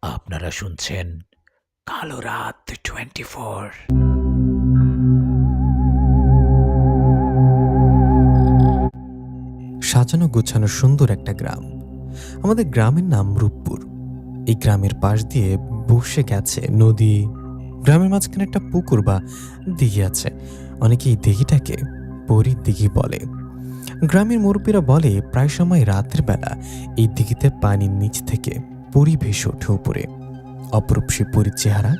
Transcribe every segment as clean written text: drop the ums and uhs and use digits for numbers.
আপনারা শুনছেন কালো রাত 24। সাজানো গোছানো সুন্দর একটা গ্রাম। আমাদের গ্রামের নাম রূপপুর। এই গ্রামের পাশ দিয়ে বসে গেছে নদী। গ্রামের মাঝখানে একটা পুকুর বা দিঘি আছে। অনেকে এই দিঘিটাকে পরীর দিঘি বলে। গ্রামের মুরব্বীরা বলে প্রায় সময় রাতের বেলা এই দিঘিতে পানির নিচ থেকে পরী ভেসে ওঠে উপরে। অপরূপ সে পরীর চেহারা।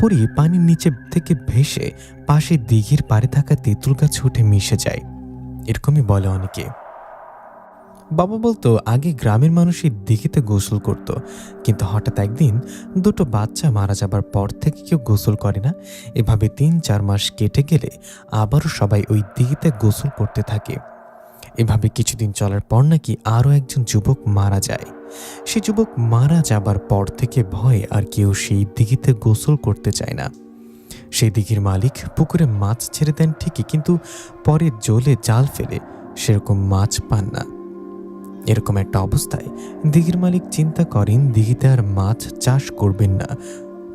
পরী পানির নিচে থেকে ভেসে পাশে দিঘির পাড়ে থাকা তেঁতুল গাছে উঠে মিশে যায়, এরকমই বলে অনেকে। বাবা বলতো আগে গ্রামের মানুষ এই দিঘিতে গোসল করত, কিন্তু হঠাৎ একদিন দুটো বাচ্চা মারা যাবার পর থেকে কেউ গোসল করে না। এভাবে ৩-৪ মাস কেটে গেলে আবারও সবাই ওই দিঘিতে গোসল করতে থাকে। এভাবে কিছুদিন চলার পর নাকি আরও একজন যুবক মারা যায়। সে যুবক মারা যাবার পর থেকে ভয়ে আর কেউ সেই দিঘিতে গোসল করতে চায় না। সেই দিঘির মালিক পুকুরে মাছ ছেড়ে দেন ঠিকই, কিন্তু পরে জলে জাল ফেলে সেরকম মাছ পান না। এরকম একটা অবস্থায় দিঘির মালিক চিন্তা করেন দিঘিতে আর মাছ চাষ করবেন না।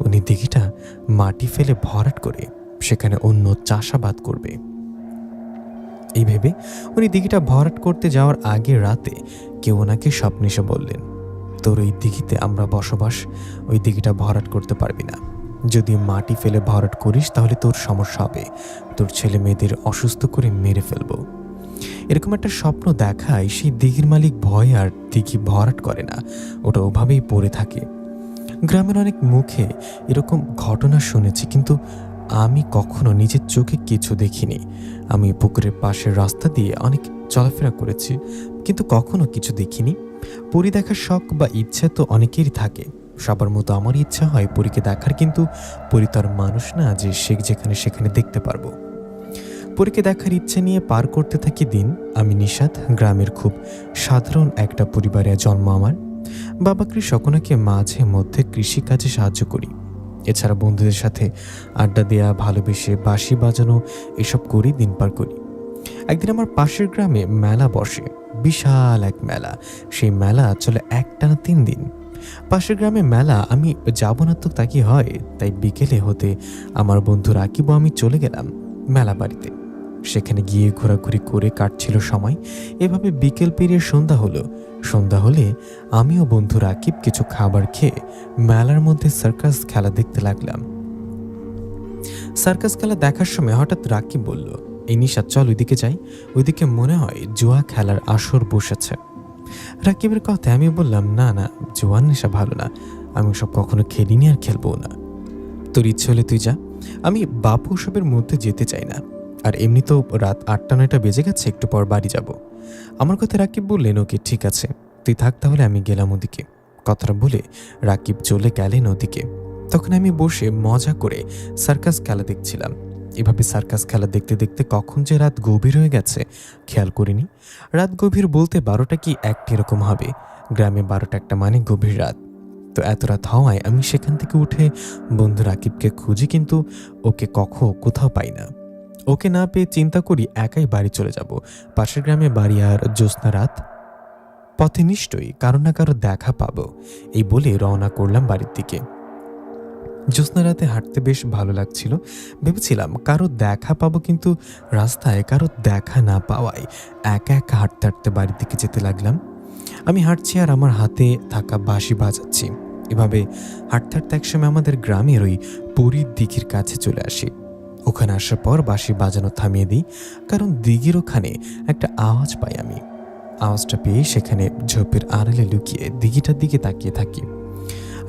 উনি দিঘিটা মাটি ফেলে ভরাট করে সেখানে অন্য চাষাবাদ করবে। এই ভেবে উনি দিঘিটা ভরাট করতে যাওয়ার আগে রাতে কেউ ওনাকে স্বপ্নে এসে বললেন, তোর ওই দিঘিতে আমরা বসবাস, ওই দিঘিটা ভরাট করতে পারবি না। যদি মাটি ফেলে ভরাট করিস তাহলে তোর সমস্যা হবে, তোর ছেলে মেয়েদের অসুস্থ করে মেরে ফেলবো। এরকম একটা স্বপ্ন দেখায় সেই দিঘির মালিক ভয় আর দিঘি ভরাট করে না, ওটা ওভাবেই পড়ে থাকে। গ্রামের অনেক মুখে এরকম ঘটনা শুনেছি, কিন্তু আমি কখনো নিজের চোখে কিছু দেখিনি। আমি পুকুরের পাশের রাস্তা দিয়ে অনেক চলাফেরা করেছি, কিন্তু কখনো কিছু দেখিনি। পরী দেখার শখ বা ইচ্ছা তো অনেকেরই থাকে। সবার মতো আমার ইচ্ছা হয় পরীকে দেখার, কিন্তু পরী তো আর মানুষ না যে সে যেখানে সেখানে দেখতে পারবো। পরীকে দেখার ইচ্ছে নিয়ে পার করতে থাকি দিন। আমি নিশাত, গ্রামের খুব সাধারণ একটা পরিবারে জন্ম আমার। বাবা কৃষক, ওনাকে মাঝে মধ্যে কৃষিকাজে সাহায্য করি। এছাড়া বন্ধুদের সাথে আড্ডা দেয়া, ভালোবেসে বাঁশি বাজানো, এসব করেই দিন পার করি। একদিন আমার পাশের গ্রামে মেলা বসে, বিশাল এক মেলা। সেই মেলা চলে একটানা 3 দিন। পাশের গ্রামে মেলা, আমি যাব না তো তা কি হয়, তাই বিকেলে হতে আমার বন্ধু রাকিব ও আমি চলে গেলাম মেলা বাড়িতে। সেখানে গিয়ে ঘোরাঘুরি করে কাটছিল সময়। এভাবে বিকেল পেরিয়ে সন্ধ্যা হলো। সন্ধ্যা হলে আমিও বন্ধু রাকিব কিছু খাবার খেয়ে মেলার মধ্যে সার্কাস খেলা দেখতে লাগলাম। সার্কাস খেলা দেখার সময় হঠাৎ রাকিব বলল, এই নিশা চল ওইদিকে যাই, ওইদিকে মনে হয় জুয়া খেলার আসর বসেছে। রাকিবের কথায় আমি বললাম, না না, জুয়ার নেশা ভালো না, আমি সব কখনো খেলিনি আর খেলবো না। তোর ইচ্ছে হলে তুই যা, আমি বাপু সবের মধ্যে যেতে চাই না। আর এমনি তো রাত 8টা-9টা বেজে গেছে, একটু পর বাড়ি যাব। আমার কথা রাকিব বললেন, ওকে ঠিক আছে, তুই থাক তাহলে, আমি গেলাম ওদিকে। কথাটা বলে রাকিব চলে গেলেন ওদিকে। তখন আমি বসে মজা করে সার্কাস খেলা দেখছিলাম। এভাবে সার্কাস খেলা দেখতে দেখতে কখন যে রাত গভীর হয়ে গেছে খেয়াল করিনি। রাত গভীর বলতে 12টা কি 1টা এরকম হবে। গ্রামে 12টা 1টা মানে গভীর রাত। তো এত রাত হওয়ায় আমি সেখান থেকে উঠে বন্ধু রাকিবকে খুঁজি, কিন্তু ওকে কোথাও পাই না। ওকে না পেয়ে চিন্তা করি একাই বাড়ি চলে যাব। পাশের গ্রামে বাড়ি, আর জ্যোৎস্না রাত, পথে নিশ্চয়ই কারো না কারো দেখা পাবো। এই বলে রওনা করলাম বাড়ির দিকে। জ্যোৎস্না রাতে হাঁটতে বেশ ভালো লাগছিল। ভেবেছিলাম কারো দেখা পাবো, কিন্তু রাস্তায় কারো দেখা না পাওয়ায় একা একা হাঁটতে হাঁটতে বাড়ির দিকে যেতে লাগলাম। আমি হাঁটছি আর আমার হাতে থাকা বাঁশি বাজাচ্ছি। এভাবে হাঁটতে হাঁটতে একসময় আমাদের গ্রামের ওই পরীর দিঘির কাছে চলে আসি। ওখানে আসার পর বাঁশি বাজানো থামিয়ে দিই, কারণ দিঘির ওখানে একটা আওয়াজ পাই আমি। আওয়াজটা পেয়ে সেখানে ঝোপের আড়ালে লুকিয়ে দিঘিটার দিকে তাকিয়ে থাকি।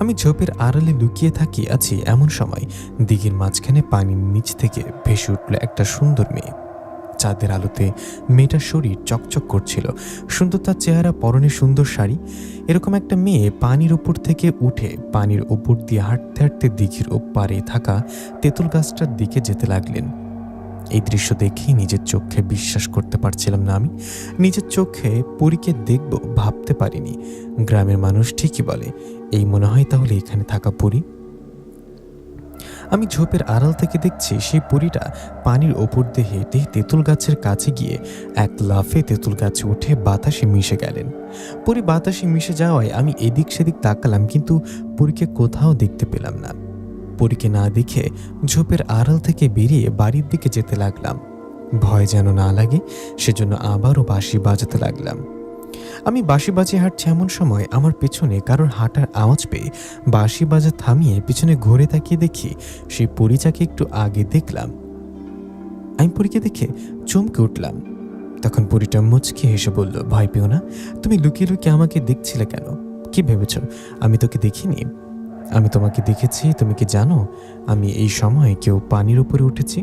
আমি ঝোপের আড়ালে লুকিয়ে থাকি আছি, এমন সময় দিঘির মাঝখানে পানির নিচ থেকে ভেসে উঠল একটা সুন্দর মেয়ে। চাঁদের আলোতে মেয়েটার শরীর চকচক করছিল, সুন্দর তার চেহারা, পরনে সুন্দর শাড়ি। এরকম একটা মেয়ে পানির উপর থেকে উঠে পানির উপর দিয়ে হাঁটতে হাঁটতে দিঘির ওপারে থাকা তেঁতুল গাছটার দিকে যেতে লাগলেন। এই দৃশ্য দেখেই নিজের চোখে বিশ্বাস করতে পারছিলাম না। আমি নিজের চোখে পরীকে দেখব ভাবতে পারিনি। গ্রামের মানুষ ঠিকই বলে, এই মনে হয় তাহলে এখানে থাকা পরী। আমি ঝোপের আড়াল থেকে দেখছি সেই পরীটা পানির ওপর দিয়ে হেঁটে তেঁতুল গাছের কাছে গিয়ে এক লাফে তেঁতুল গাছে উঠে বাতাসে মিশে গেলেন। পরী বাতাসে মিশে যাওয়ায় আমি এদিক সেদিক তাকালাম, কিন্তু পরীকে কোথাও দেখতে পেলাম না। পরীকে না দেখে ঝোপের আড়াল থেকে বেরিয়ে বাড়ির দিকে যেতে লাগলাম। ভয় যেন না লাগে সেজন্য আবারও বাঁশি বাজাতে লাগলাম। আমি বাঁশি বাজিয়ে হাঁটছি, এমন সময় আমার পেছনে কারোর হাঁটার আওয়াজ পেয়ে বাঁশি বাজা থামিয়ে পিছনে ঘুরে তাকিয়ে দেখি সেই পরীটাকে একটু আগে দেখলাম। আমি পরীকে দেখে চমকে উঠলাম। তখন পরীটা মুচকি হেসে বলল, ভয় পেও না, তুমি লুকিয়ে লুকিয়ে আমাকে দেখছিলে কেন? কি ভেবেছ আমি তোকে দেখিনি? আমি তোমাকে দেখেছি। তুমি কি জানো আমি এই সময় কেউ পানির উপরে উঠেছি?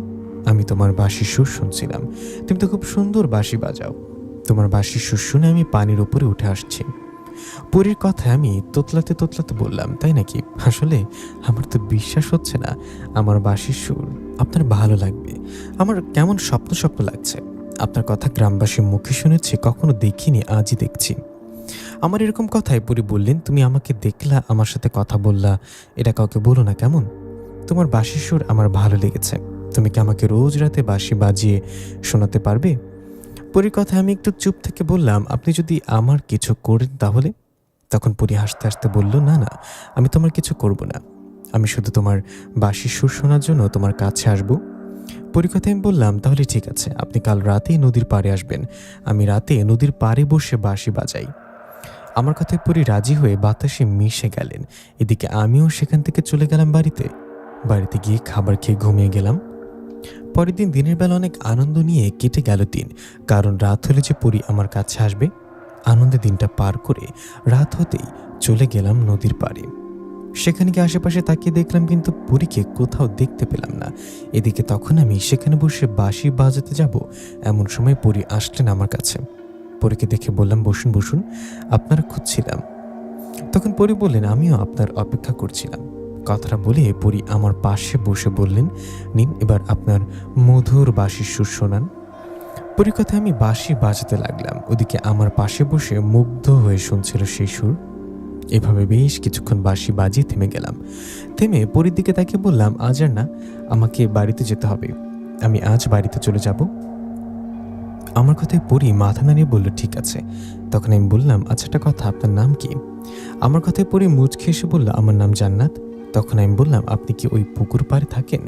আমি তোমার বাঁশির সুর শুনছিলাম। তুমি তো খুব সুন্দর বাঁশি বাজাও। তোমার বাঁশির সুর শুনে আমি পানির উপরে উঠে আসছি। পরীর কথায় আমি তোতলাতে তোতলাতে বললাম, তাই নাকি? আসলে আমার তো বিশ্বাস হচ্ছে না আমার বাঁশির সুর আপনার ভালো লাগবে। আমার কেমন স্বপ্ন স্বপ্ন লাগছে। আপনার কথা গ্রামবাসীর মুখে শুনেছি, কখনো দেখিনি, আজই দেখছি। আমার এরকম কথায় পরী বললেন, তুমি আমাকে দেখলা, আমার সাথে কথা বললা, এটা কাউকে বলো না কেমন? তোমার বাঁশির সুর আমার ভালো লেগেছে। তুমি কি আমাকে রোজ রাতে বাঁশি বাজিয়ে শোনাতে পারবে? পরীর কথায় আমি একটু চুপ থেকে বললাম, আপনি যদি আমার কিছু করেন তাহলে? তখন পরী হাসতে হাসতে বলল, না না, আমি তোমার কিছু করব না। আমি শুধু তোমার বাঁশির সুর শোনার জন্য তোমার কাছে আসবো। পরীর কথায় আমি বললাম, তাহলে ঠিক আছে, আপনি কাল রাতেই নদীর পাড়ে আসবেন। আমি রাতে নদীর পাড়ে বসে বাঁশি বাজাই। আমার কথায় পরী রাজি হয়ে বাতাসে মিশে গেলেন। এদিকে আমিও সেখান থেকে চলে গেলাম বাড়িতে গিয়ে খাবার খেয়ে ঘুমিয়ে গেলাম। পরের দিন দিনের বেলা অনেক আনন্দ নিয়ে কেটে গেল দিন, কারণ রাত হলে যে পরী আমার কাছে আসবে। আনন্দে দিনটা পার করে রাত হতেই চলে গেলাম নদীর পাড়ে। সেখানে গিয়ে আশেপাশে তাকিয়ে দেখলাম, কিন্তু পরীকে কোথাও দেখতে পেলাম না। এদিকে তখন আমি সেখানে বসে বাঁশি বাজাতে যাব, এমন সময় পরী আসলেন আমার কাছে। পরীকে দেখে বললাম, বসুন বসুন, আপনারা খুঁজছিলাম। তখন পরী বললেন, আমিও আপনার অপেক্ষা করছিলাম। কথাটা বলে পরী আমার পাশে বসে বললেন, নিন এবার আপনার মধুর বাঁশির সুর শোনান। পরীর কথায় আমি বাঁশি বাজাতে লাগলাম। ওদিকে আমার পাশে বসে মুগ্ধ হয়ে শুনছিল সেই সুর। এভাবে বেশ কিছুক্ষণ বাঁশি বাজিয়ে থেমে গেলাম। থেমে পরীর দিকে তাকিয়ে বললাম, আজ আর না, আমাকে বাড়িতে যেতে হবে। আমি আজ বাড়িতে চলে যাব। আমার কথায় পরী মাথা নাড়িয়ে বলল, ঠিক আছে। তখন আমি বললাম, আচ্ছা একটা কথা, আপনার নাম কি? আমার কথায় পরী মুচকি এসে বলল, আমার নাম জান্নাত। তখন আমি বললাম, আপনি কি ওই পুকুর পাড়ে থাকেন?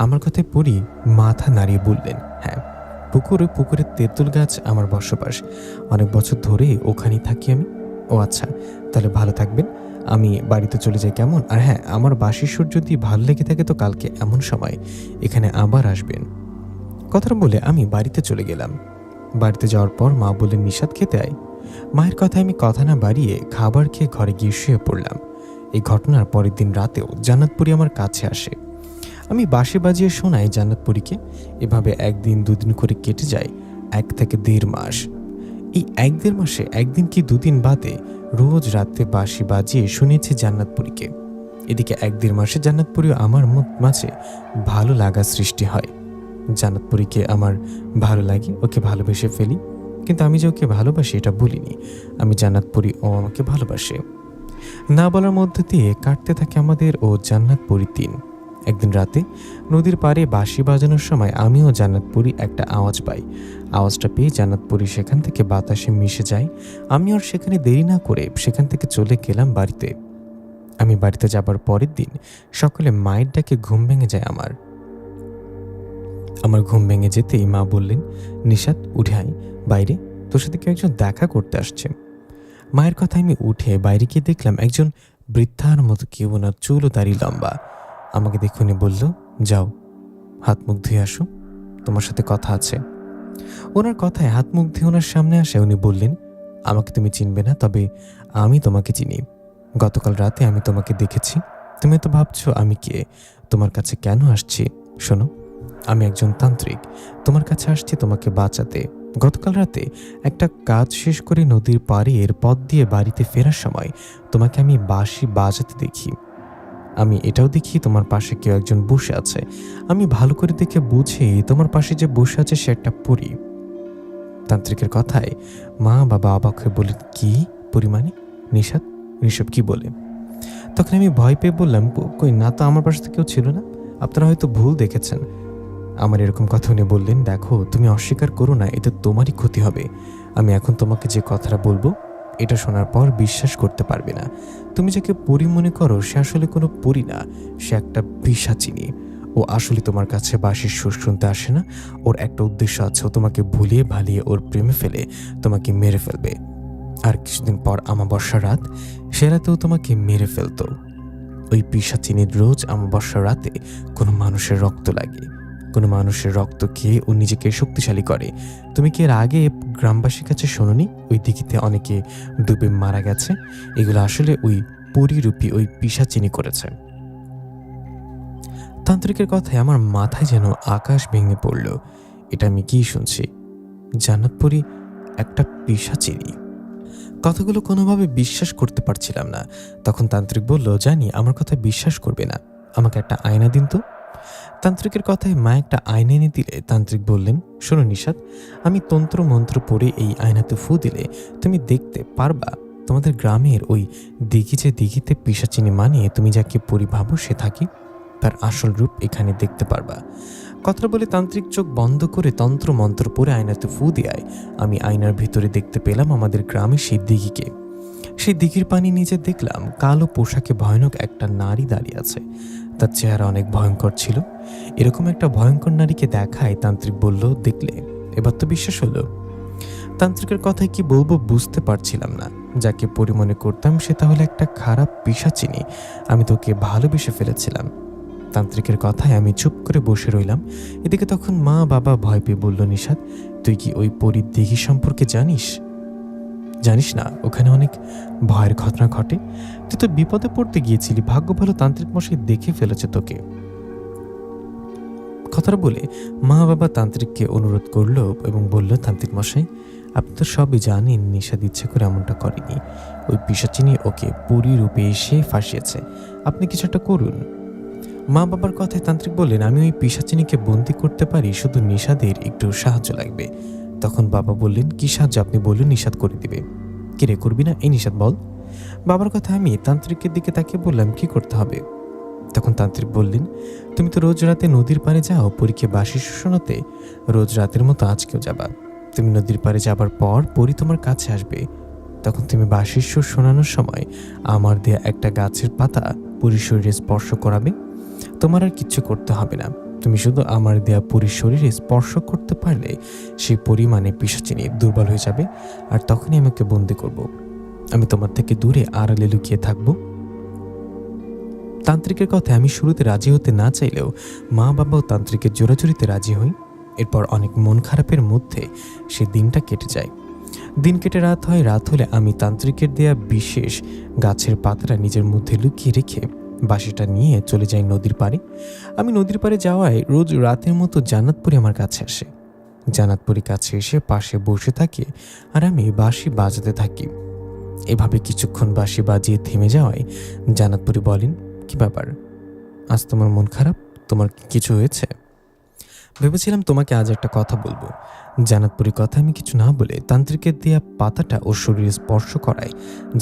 আমার কথায় পরী মাথা নাড়িয়ে বললেন, হ্যাঁ, পুকুরের তেঁতুল গাছ আমার বসবাস। অনেক বছর ধরে ওখানেই থাকি আমি। ও আচ্ছা, তাহলে ভালো থাকবেন, আমি বাড়িতে চলে যাই, কেমন? আর হ্যাঁ, আমার বাঁশির সুর যদি ভালো লেগে থাকে তো কালকে এমন সময় এখানে আবার আসবেন। কথাটা বলে আমি বাড়িতে চলে গেলাম। বাড়িতে যাওয়ার পর মা বললেন, নিশাত খেতে আয়। মায়ের কথায় আমি কথা না বাড়িয়ে খাবার খেয়ে ঘরে গিয়ে শুয়ে পড়লাম। এই ঘটনার পরের দিন রাতেও জান্নাতপুরি আমার কাছে আসে। আমি বাঁশি বাজিয়ে শোনাই জান্নাতপুরীকে। এভাবে একদিন দুদিন করে কেটে যায় 1 থেকে 1.5 মাস। এই 1-1.5 মাসে একদিন কি দুদিন বাদে রোজ রাতে বাঁশি বাজিয়ে শুনেছি জান্নাতপুরীকে। এদিকে 1-1.5 মাসে জান্নাতপুরীও আমার মাঝে ভালো লাগা সৃষ্টি হয়। জান্নাতপুরীকে আমার ভালো লাগে, ওকে ভালোবেসে ফেলি। কিন্তু আমি যে ওকে ভালোবাসি এটা বলিনি। আমি জান্নাতপুরী, ও আমাকে ভালোবাসে। না বলার মধ্যে দিয়ে কাটতে থাকে আমাদের ও জান্নাতপুরীর দিন। একদিন রাতে নদীর পাড়ে বাঁশি বাজানোর সময় আমিও জান্নাতপুরী একটা আওয়াজ পাই। আওয়াজটা পেয়ে জান্নাতপুরী সেখান থেকে বাতাসে মিশে যায়। আমি আর সেখানে দেরি না করে সেখান থেকে চলে গেলাম বাড়িতে। আমি বাড়িতে যাবার পরের দিন সকালে মায়ের ডাকে ঘুম ভেঙে যায় আমার ঘুম ভেঙে যেতেই মা বললেন, নিশাত উঠে আয়, বাইরে তোর সাথে কেউ একজন দেখা করতে আসছে। মায়ের কথায় আমি উঠে বাইরে গিয়ে দেখলাম একজন বৃদ্ধার মতো কেউ, ওনার চুল ও দাড়ি লম্বা। আমাকে দেখে উনি বলল, যাও হাত মুখ ধুয়ে আসো, তোমার সাথে কথা আছে। ওনার কথায় হাত মুখ ধুয়ে ওনার সামনে আসে। উনি বললেন, আমাকে তুমি চিনবে না, তবে আমি তোমাকে চিনি। গতকাল রাতে আমি তোমাকে দেখেছি। তুমি তো ভাবছো আমি কে, তোমার কাছে কেন আসছি। শোনো, আমি একজন তান্ত্রিক, তোমার কাছে আসছি তোমাকে বাঁচাতে। গতকাল রাতে একটা কাজ শেষ করে নদীর পাড়ে এর পথ দিয়ে বাড়িতে ফেরার সময় তোমাকে আমি বাঁশি বাজাতে দেখি। আমি এটাও দেখি তোমার পাশে কেউ একজন বসে আছে। আমি ভালো করে দেখে বুঝি তোমার পাশে যে বসে আছে সে একটা পরী। তান্ত্রিকের কথায় মা বাবা অবাক হয়ে বলেন, কি পরী মানে? নিশাত, ঋষভ কি বলে? তখন আমি ভয় পেয়ে বললাম, কই না তো, আমার পাশে তো কেউ ছিল না, আপনারা হয়তো ভুল দেখেছেন। আমার এরকম কথা উনি বললেন, দেখো তুমি অস্বীকার করো না, এতে তোমারই ক্ষতি হবে। আমি এখন তোমাকে যে কথাটা বলবো এটা শোনার পর বিশ্বাস করতে পারবে না। তুমি যাকে পরী মনে করো সে আসলে কোনো পরী না, সে একটা পিশাচিনী। ও আসলে তোমার কাছে বাঁশির সুর শুনতে আসে না, ওর একটা উদ্দেশ্য আছে, ও তোমাকে ভুলিয়ে ভালিয়ে ওর প্রেমে ফেলে তোমাকে মেরে ফেলবে। আর কিছুদিন পর আমাবস্যা রাত, সে রাতেও তোমাকে মেরে ফেলতো। ওই পিশাচিনীর রোজ আমাবস্যা রাতে কোনো মানুষের রক্ত লাগে, কোনো মানুষের রক্ত খেয়ে ও নিজেকে শক্তিশালী করে। তুমি কি এর আগে গ্রামবাসীর কাছে শোনোনি ওই দিঘিতে অনেকে ডুবে মারা গেছে? এগুলো আসলে ওই পরিরূপী ওই পিশাচিনী করেছে। তান্ত্রিকের কথায় আমার মাথায় যেন আকাশ ভেঙে পড়ল। এটা আমি কি শুনছি? জান্নাতপুরী একটা পিশাচিনী? কথাগুলো কোনোভাবে বিশ্বাস করতে পারছিলাম না। তখন তান্ত্রিক বলল, জানি আমার কথা বিশ্বাস করবে না, আমাকে একটা আয়না দিন তো। তান্ত্রিকের কথায় মা একটা আয়না এনে দিলে তান্ত্রিক বললেন, শোনো নিশাত, আমি তন্ত্র মন্ত্র পড়ে এই আয়নাতে ফু দিলে তুমি দেখতে পারবা তোমাদের গ্রামের ওই দিঘি, যে দিঘিতে পিশাচিনী মানিয়ে তুমি যাকে পরিভাবো সে থাকি, তার আসল রূপ এখানে দেখতে পারবা। কথাটা বলে তান্ত্রিক চোখ বন্ধ করে তন্ত্র মন্ত্র পরে আয়নাতে ফু দেয় আমি আয়নার ভিতরে দেখতে পেলাম আমাদের গ্রামের সেই দিঘিকে। সেই দিঘির পানি নিচে দেখলাম কালো পোশাকে ভয়ানক একটা নারী দাঁড়িয়ে আছে। তার চেহারা অনেক ভয়ঙ্কর ছিল। এরকম একটা ভয়ঙ্কর নারীকে দেখায় তান্ত্রিক বলল, দেখলে এবার তো বিশ্বাস হলো? তান্ত্রিকের কথায় কি বলবো বুঝতে পারছিলাম না। যাকে পরিমনে করতাম সে তাহলে একটা খারাপ পিশাচিনী, আমি তোকে ভালোবেসে ফেলেছিলাম। তান্ত্রিকের কথায় আমি চুপ করে বসে রইলাম। এদিকে তখন মা বাবা ভয় পেয়ে বলল, নিশাত, তুই কি ওই পরীর দিঘি সম্পর্কে জানিস? জানিস না ওখানে অনেক ভয়ের ঘটনা ঘটে? তুই তো বিপদে পড়তে গিয়েছিলি, ভাগ্য ভালো তান্ত্রিক মশাই দেখে ফেলেছে তোকে। কথাটা বলে মা বাবা তান্ত্রিককে অনুরোধ করলো এবং বলল, তান্ত্রিক মশাই, আপনি তো সবই জানেন নিশাদ ইচ্ছে করে এমনটা করেনি, ওই পিশাচিনী ওকে পরী রূপে এসে ফাঁসিয়েছে, আপনি কিছু একটা করুন। মা বাবার কথায় তান্ত্রিক বললেন, আমি ওই পিশাচিনীকে বন্দি করতে পারি, শুধু নিশাদের একটু সাহায্য লাগবে। তখন বাবা বললেন, কি সাহায্য আপনি বলুন, নিশাদ করে দিবে। কি রে, করবি না? এই নিশাদ বল। বাবার কথা আমি তান্ত্রিকের দিকে তাকিয়ে বললাম, কি করতে হবে? তখন তান্ত্রিক বললেন, তুমি তো রোজ রাতে নদীর পাড়ে যাও পরীকে বাঁশি শোনাতে, রোজ রাতের মতো আজকেও যাবা। তুমি নদীর পাড়ে যাবার পর পরী তোমার কাছে আসবে, তখন তুমি বাঁশির সুর শোনানোর সময় আমার দেয়া একটা গাছের পাতা পরীর শরীরে স্পর্শ করাবে। তোমার আর কিচ্ছু করতে হবে না, তুমি শুধু আমার দেয়া পরীর শরীরে স্পর্শ করতে পারলে সেই পরিমাণে পিশাচিনী দুর্বল হয়ে যাবে, আর তখনই আমাকে বন্দি করব। আমি তোমার থেকে দূরে আড়ালে লুকিয়ে থাকব। তান্ত্রিকের কথায় আমি শুরুতে রাজি হতে না চাইলেও মা বাবাও তান্ত্রিকের জোরাজুরিতে রাজি হই। এরপর অনেক মন খারাপের মধ্যে সে দিনটা কেটে যায়। দিন কেটে রাত হয়। রাত হলে আমি তান্ত্রিকের দেয়া বিশেষ গাছের পাতাটা নিজের মধ্যে লুকিয়ে রেখে বাঁশিটা নিয়ে চলে যাই নদীর পাড়ে। আমি নদীর পাড়ে যাওয়ায় রোজ রাতের মতো জান্নাতপুরি আমার কাছে আসে। জান্নাতপুরি কাছে এসে পাশে বসে থাকে আর আমি বাঁশি বাজাতে থাকি। এভাবে কিছুক্ষণ বাঁশি বাজিয়ে থেমে যাওয়ায় জান্নাতপুরি বলেন, কি ব্যাপার, আজ তোমার মন খারাপ? তোমার কিছু হয়েছে? ভেবেছিলাম তোমাকে আজ একটা কথা বলবো। জান্নাতপুরীর কথা আমি কিছু না বলে তান্ত্রিকের দেয়া পাতাটা ওর শরীরে স্পর্শ করায়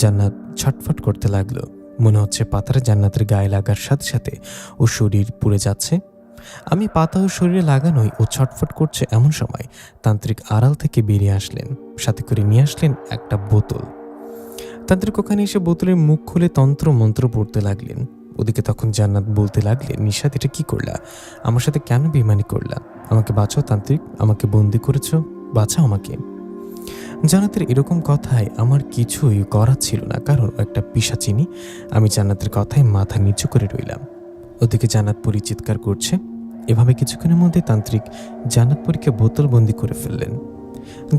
জান্নাত ছটফট করতে লাগলো। মনে হচ্ছে পাতাটা জান্নাতের গায়ে লাগার সাথে সাথে ওর শরীর পুড়ে যাচ্ছে। আমি পাতা ওর শরীরে লাগানোই ও ছটফট করছে, এমন সময় তান্ত্রিক আড়াল থেকে বেরিয়ে আসলেন, সাথে করে নিয়ে আসলেন একটা বোতল। তান্ত্রিক ওখানে এসে বোতলের মুখ খুলে তন্ত্র মন্ত্র পড়তে লাগলেন। ওদিকে তখন জান্নাত বলতে লাগলেন, নিশাত, এটা কি করলা? আমার সাথে কেন বেইমানি করলা? আমাকে বাঁচাও তান্ত্রিক, আমাকে বন্দি করেছো, বাঁচাও আমাকে। জান্নাতের এরকম কথায় আমার কিছুই করার ছিল না, কারণ একটা পিশাচিনী। আমি জান্নাতের কথায় মাথা নিচু করে রইলাম। ওদিকে জান্নাতপুরী চিৎকার করছে। এভাবে কিছুক্ষণের মধ্যে তান্ত্রিক জান্নাতপুরীকে বোতলবন্দি করে ফেললেন।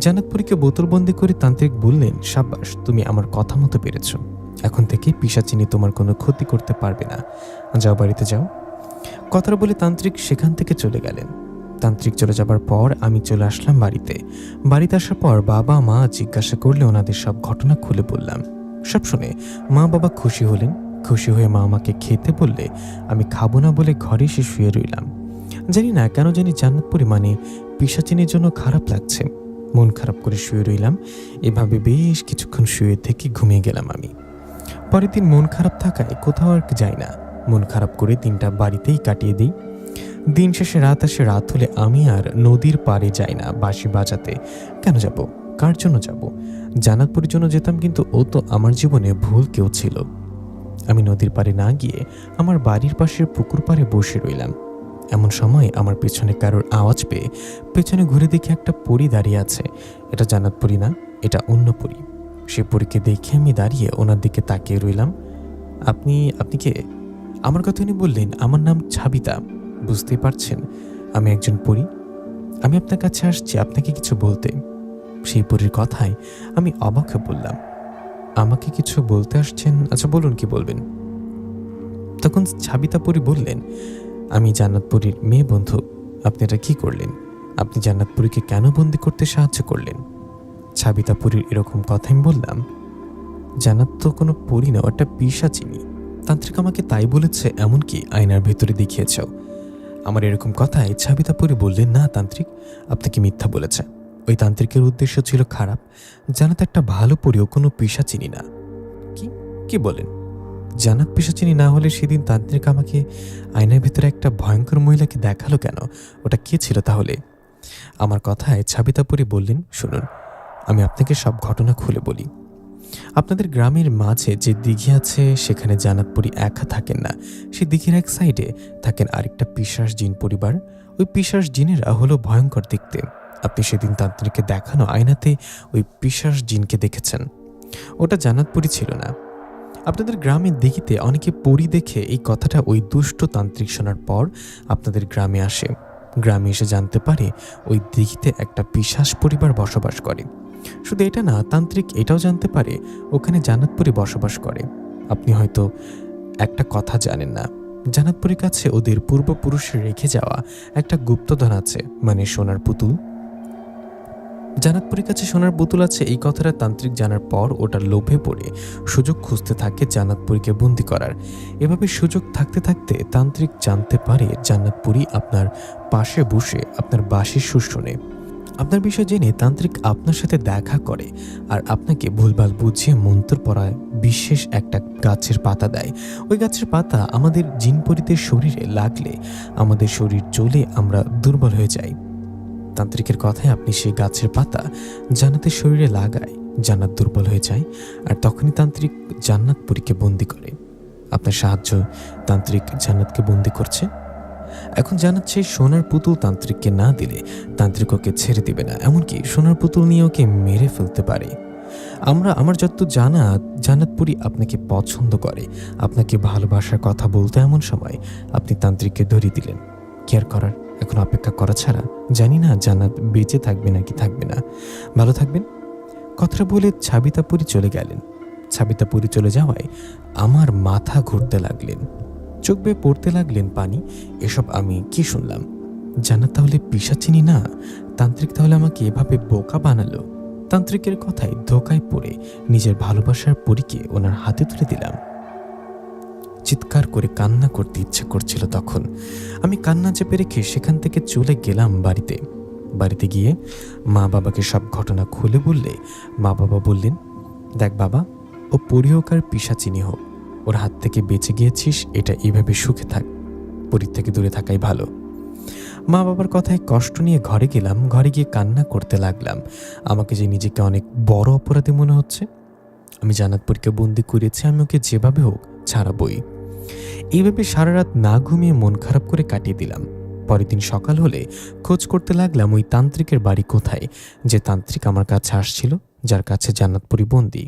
জান্নাতপুরীকে বোতলবন্দি করে তান্ত্রিক বললেন, সাব্বাস, তুমি আমার কথা মতো পেরেছ। এখন থেকে পিশাচিনী তোমার কোনো ক্ষতি করতে পারবে না, যাও, বাড়িতে যাও। কথাটা বলে তান্ত্রিক সেখান থেকে চলে গেলেন। তান্ত্রিক চলে যাবার পর আমি চলে আসলাম বাড়িতে। বাড়িতে আসার পর বাবা মা জিজ্ঞাসা করলে ওনাদের সব ঘটনা খুলে বললাম। সব শুনে মা বাবা খুশি হলেন। খুশি হয়ে মা আমাকে খেতে বললে আমি খাবো না বলে ঘরে এসে শুয়ে রইলাম। জানি না কেন জানি জান্নাতপুরী মানে পিশাচিনীর জন্য খারাপ লাগছে। মন খারাপ করে শুয়ে রইলাম। এভাবে বেশ কিছুক্ষণ শুয়ে থেকে ঘুমিয়ে গেলাম আমি। পরের দিন মন খারাপ থাকায় কোথাও আর যাই না। মন খারাপ করে দিনটা বাড়িতেই কাটিয়ে দিই। দিন শেষে রাত আসে, রাত হলে আমি আর নদীর পাড়ে যাই না বাঁশি বাজাতে। কেন যাব? কার জন্য যাব? জান্নাতপুরীর জন্য যেতাম, কিন্তু ও তো আমার জীবনে ভুল কেউ ছিল। আমি নদীর পাড়ে না গিয়ে আমার বাড়ির পাশের পুকুর পাড়ে বসে রইলাম। এমন সময় আমার পেছনে কারোর আওয়াজ পেয়ে পেছনে ঘুরে দেখি একটা পরী দাঁড়িয়ে আছে। এটা জান্নাতপুরী না, এটা অন্য পরী। সে পরীকে দেখে আমি দাঁড়িয়ে ওনার দিকে তাকিয়ে রইলাম। আপনি আপনি কে? আমার কথা উনি বললেন, আমার নাম ছাবিতা। বুঝতেই পারছেন আমি একজন পরী। আমি আপনার কাছে আসছি আপনাকে কিছু বলতে। সেই পরীর কথায় আমি অবাক হয়ে বললাম, আমাকে কিছু বলতে আসছেন? আচ্ছা বলুন, কি বলবেন? তখন ছাবিতা পরী বললেন, আমি জান্নাতপুরীর মেয়ে বন্ধু। আপনি এটা কি করলেন? আপনি জান্নাতপুরীকে কেন বন্দি করতে সাহায্য করলেন? ছাবিতা পরীর এরকম কথা আমি বললাম, জান্নাত তো কোনো পরী না, একটা পিশাচিনী। তান্ত্রিক আমাকে তাই বলেছে, এমনকি আয়নার ভেতরে দেখিয়েছ। আমার এরকম কথায় ছাবিতা পরী বললেন, না তান্ত্রিক, আপনাকে মিথ্যা বলেছে। ওই তান্ত্রিকের উদ্দেশ্য ছিল খারাপ। জান্নাত একটা ভালো পরীও কোনো পিশাচিনী না। কি কি বলেন? জান্নাত পিশাচিনী না হলে সেদিন তান্ত্রিক আমাকে আয়নার ভেতরে একটা ভয়ঙ্কর মহিলাকে দেখালো কেন? ওটা কে ছিল তাহলে? আমার কথায় ছাবিতা পরী বললেন, শুনুন, আমি আপনাকে সব ঘটনা খুলে বলি। আপনাদের গ্রামের মাঝে যে দিঘি আছে, সেখানে জান্নাতপুরী একা থাকেন না। সেই দিঘির এক সাইডে থাকেন আরেকটা পিশাচ জিন পরিবার। ওই পিশাচ জিনেরা হলো ভয়ঙ্কর দেখতে। আপনি সেদিন তান্ত্রিককে দেখানো আয়নাতে ওই পিশাচ জিনকে দেখেছেন। ওটা জান্নাতপুরী ছিল না। আপনাদের গ্রামের দিঘিতে অনেকে পরী দেখে এই কথাটা ওই দুষ্ট তান্ত্রিক শোনার পর আপনাদের গ্রামে আসে। গ্রামে এসে জানতে পারে ওই দিঘিতে একটা পিশাচ পরিবার বসবাস করে। শুধু এটা না, তান্ত্রিক এটাও জানতে পারে ওখানে জান্নাতপুরী বসবাস করে। আপনি হয়তো একটা কথা জানেন না, জান্নাতপুরীর কাছে ওদের পূর্বপুরুষের রেখে যাওয়া একটা গুপ্তধন আছে, মানে সোনার পুতুল। জান্নাতপুরীর কাছে সোনার পুতুল আছে, এই কথাটা তান্ত্রিক জানার পর ওটার লোভে পড়ে সুযোগ খুঁজতে থাকে জান্নাতপুরীকে বন্দি করার। এভাবে সুযোগ থাকতে থাকতে তান্ত্রিক জানতে পারে জান্নাতপুরী আপনার পাশে বসে আপনার বাঁশির সুর শোনে। আপনার বিষয় জেনে তান্ত্রিক আপনার সাথে দেখা করে আর আপনাকে ভুলভাল বুঝিয়ে মন্ত্র পড়ায় বিশেষ একটা গাছের পাতা দেয়। ওই গাছের পাতা আমাদের জিনপরীদের শরীরে লাগলে আমাদের শরীর জ্বলে আমরা দুর্বল হয়ে যাই। তান্ত্রিকের কথায় আপনি সেই গাছের পাতা জান্নাতের শরীরে লাগায়, জান্নাত দুর্বল হয়ে যায়, আর তখনই তান্ত্রিক জান্নাতপুরীকে বন্দি করে। আপনার সাহায্য তান্ত্রিক জান্নাতকে বন্দি করছে। এখন জান্নাত সেই সোনার পুতুল তান্ত্রিককে না দিলে তান্ত্রিক ওকে ছেড়ে দিবে না, এমনকি সোনার পুতুল নিয়ে ওকে মেরে ফেলতে পারে। আমার যত জানা, জান্নাতপুরী আপনাকে পছন্দ করে, আপনাকে ভালোবাসার কথা বলতে। এমন সময় আপনি তান্ত্রিককে ধরিয়ে দিলেন। কেয়ার করার, এখন অপেক্ষা করা ছাড়া। জানি না জান্নাত বেঁচে থাকবে নাকি থাকবে না। ভালো থাকবেন। কথাটা বলে ছাবিতা পরী চলে গেলেন। ছাবিতা পরী চলে যাওয়ায় আমার মাথা ঘুরতে লাগলেন, চোখ বেয়ে পড়তে লাগলেন পানি। এসব আমি কি শুনলাম? জান্নাত তাহলে পিশাচিনী না, তান্ত্রিক তাহলে আমাকে এভাবে বোকা বানালো। তান্ত্রিকের কথায় ধোকায় পড়ে নিজের ভালোবাসার পরীকে ওনার হাতে তুলে দিলাম। চিৎকার করে কান্না করতে ইচ্ছে করছিল তখন। আমি কান্না চেপে রেখে সেখান থেকে চলে গেলাম বাড়িতে। বাড়িতে গিয়ে মা বাবাকে সব ঘটনা খুলে বললে মা বাবা বললেন, দেখ বাবা, ও পরী হোক আর পিশাচিনী হোক, ওর হাত থেকে বেঁচে গিয়েছিস, এটা এইভাবে সুখে থাক, পরীর থেকে দূরে থাকাই ভালো। মা বাবার কথায় কষ্ট নিয়ে ঘরে গেলাম। ঘরে গিয়ে কান্না করতে লাগলাম। আমাকে যে নিজেকে অনেক বড় অপরাধী মনে হচ্ছে। আমি জান্নাতপুরীকে বন্দি করেছি, আমি ওকে যেভাবে হোক ছাড়াবই। এইভাবে সারা রাত না ঘুমিয়ে মন খারাপ করে কাটিয়ে দিলাম। পরের দিন সকাল হলে খোঁজ করতে লাগলাম ওই তান্ত্রিকের বাড়ি কোথায়, যে তান্ত্রিক আমার কাছে আসছিল, যার কাছে জান্নাতপুরী বন্দি।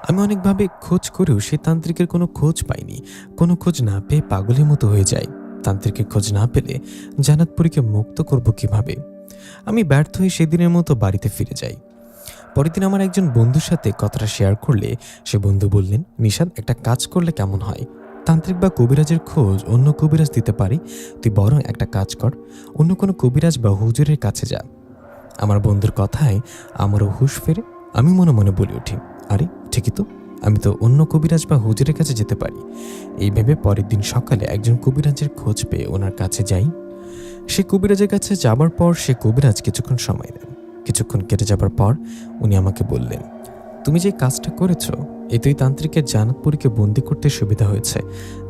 আমি অনেকভাবে খোঁজ করেও সেই তান্ত্রিকের কোনো খোঁজ পাইনি। কোনো খোঁজ না পেয়ে পাগলের মতো হয়ে যাই। তান্ত্রিকের খোঁজ না পেলে জান্নাতপুরীকে মুক্ত করব কিভাবে? আমি ব্যর্থ হয়ে সেদিনের মতো বাড়িতে ফিরে যাই। পরের দিন আমার একজন বন্ধুর সাথে কথাটা শেয়ার করলে সে বন্ধু বললেন, নিশাদ, একটা কাজ করলে কেমন হয়? তান্ত্রিক বা কবিরাজের খোঁজ অন্য কবিরাজ দিতে পারি, তুই বরং একটা কাজ কর, অন্য কোনো কবিরাজ বা হুজুরের কাছে যা। আমার বন্ধুর কথায় আমারও হুঁশ ফেরে। আমি মনে মনে বলে উঠি, আরে ঠিকই তো, আমি তো অন্য কবিরাজ বা হুজুরের কাছে যেতে পারি। এই ভেবে পরের দিন সকালে একজন কবিরাজের খোঁজ পেয়ে ওনার কাছে যাই। সে কবিরাজের কাছে যাবার পর সে কবিরাজ কিছুক্ষণ সময় দেন। কিছুক্ষণ কেটে যাবার পর উনি আমাকে বললেন, তুমি যে কাজটা করেছো এতেই তান্ত্রিকের জান্নাতপুরীকে বন্দি করতে সুবিধা হয়েছে।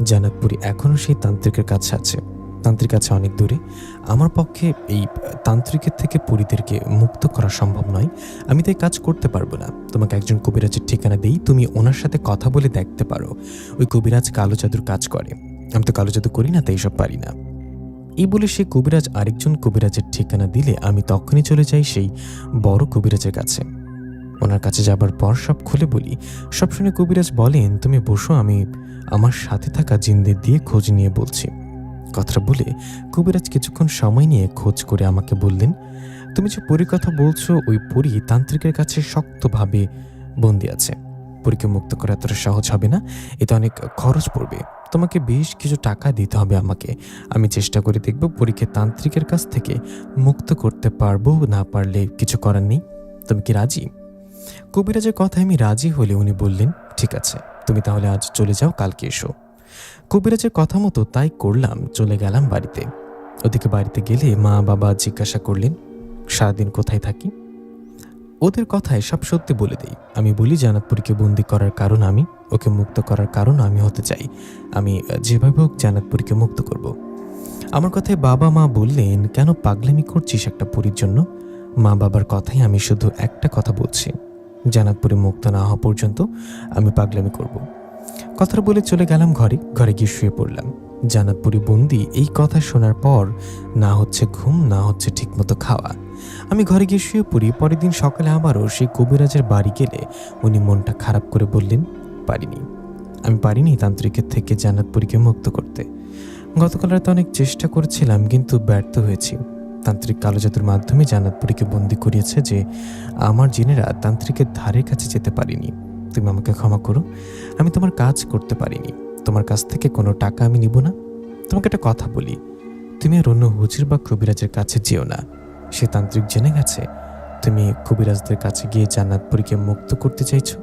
জান্নাতপুরী এখনও সেই তান্ত্রিকের কাছে আছে। তান্ত্রিক আছে অনেক দূরে। আমার পক্ষে এই তান্ত্রিকের থেকে পরীদেরকে মুক্ত করা সম্ভব নয়। আমি তাই কাজ করতে পারবো না। তোমাকে একজন কবিরাজের ঠিকানা দেই, তুমি ওনার সাথে কথা বলে দেখতে পারো। ওই কবিরাজ কালো জাদুর কাজ করে। আমি তো কালো জাদু করি না, তাই সব পারি না। এই বলে সে কবিরাজ আরেকজন কবিরাজের ঠিকানা দিলে আমি তখনই চলে যাই সেই বড় কবিরাজের কাছে। ওনার কাছে যাবার পর সব খুলে বলি। সব শুনে কবিরাজ বলেন, তুমি বসো, আমি আমার সাথে থাকা জিনদের দিয়ে খোঁজ নিয়ে বলছি। কথাটা বলে কবিরাজ কিছুক্ষণ সময় নিয়ে খোঁজ করে আমাকে বললেন, তুমি যে পরীর কথা বলছো, ওই পরী তান্ত্রিকের কাছে শক্তভাবে বন্দি আছে। পরীকে মুক্ত করা এতটা সহজ হবে না, এতে অনেক খরচ পড়বে। তোমাকে বেশ কিছু টাকা দিতে হবে আমাকে। আমি চেষ্টা করে দেখব পরীকে তান্ত্রিকের কাছ থেকে মুক্ত করতে পারবো, না পারলে কিছু করার নেই। তুমি কি রাজি? কবিরাজের কথায় আমি রাজি হলে উনি বললেন, ঠিক আছে, তুমি তাহলে আজ চলে যাও, কালকে এসো। কবিরাজের কথা মতো তাই করলাম। চলে গেলাম বাড়িতে। ওদিকে বাড়িতে গেলে মা বাবা জিজ্ঞাসা করলেন, সারাদিন কোথায় থাকি? ওদের কথায় সব সত্যি বলে দেই। আমি বলি, জান্নাতপুরীকে বন্দি করার কারণ আমি, ওকে মুক্ত করার কারণ আমি হতে চাই। আমি যেভাবে হোক জান্নাতপুরীকে মুক্ত করব। আমার কথায় বাবা মা বললেন, কেন পাগলামি করছিস একটা পরীর জন্য? মা বাবার কথায় আমি শুধু একটা কথা বলছি, জান্নাতপুরী মুক্ত না হওয়া পর্যন্ত আমি পাগলামি করব। কথাটা বলে চলে গেলাম ঘরে। ঘরে গিয়ে শুয়ে পড়লাম। জান্নাতপুরী বন্দি, এই কথা শোনার পর না হচ্ছে ঘুম, না হচ্ছে ঠিকমতো খাওয়া। আমি ঘরে গিয়ে শুয়ে পড়ি। পরের দিন সকালে আবারও সেই কবিরাজের বাড়ি গেলে উনি মনটা খারাপ করে বললেন, আমি পারিনি তান্ত্রিকের থেকে জান্নাতপুরীকে মুক্ত করতে। গতকাল রাতে অনেক চেষ্টা করেছিলাম, কিন্তু ব্যর্থ হয়েছি। তান্ত্রিক কালো জাদুর মাধ্যমে জান্নাতপুরীকে বন্দি করিয়েছে যে আমার জিনেরা তান্ত্রিকের ধারের কাছে যেতে পারিনি। তুমি আমাকে ক্ষমা করো, আমি তোমার কাজ করতে পারিনি। তোমার কাছ থেকে কোনো টাকা আমি নিব না। তোমাকে একটা কথা বলি, তুমি আর অন্য হুজুর বা কবিরাজের কাছে যেও না। সে তান্ত্রিক জেনে গেছে তুমি কবিরাজদের কাছে গিয়ে জান্নাতপুরীকে মুক্ত করতে চাইছো।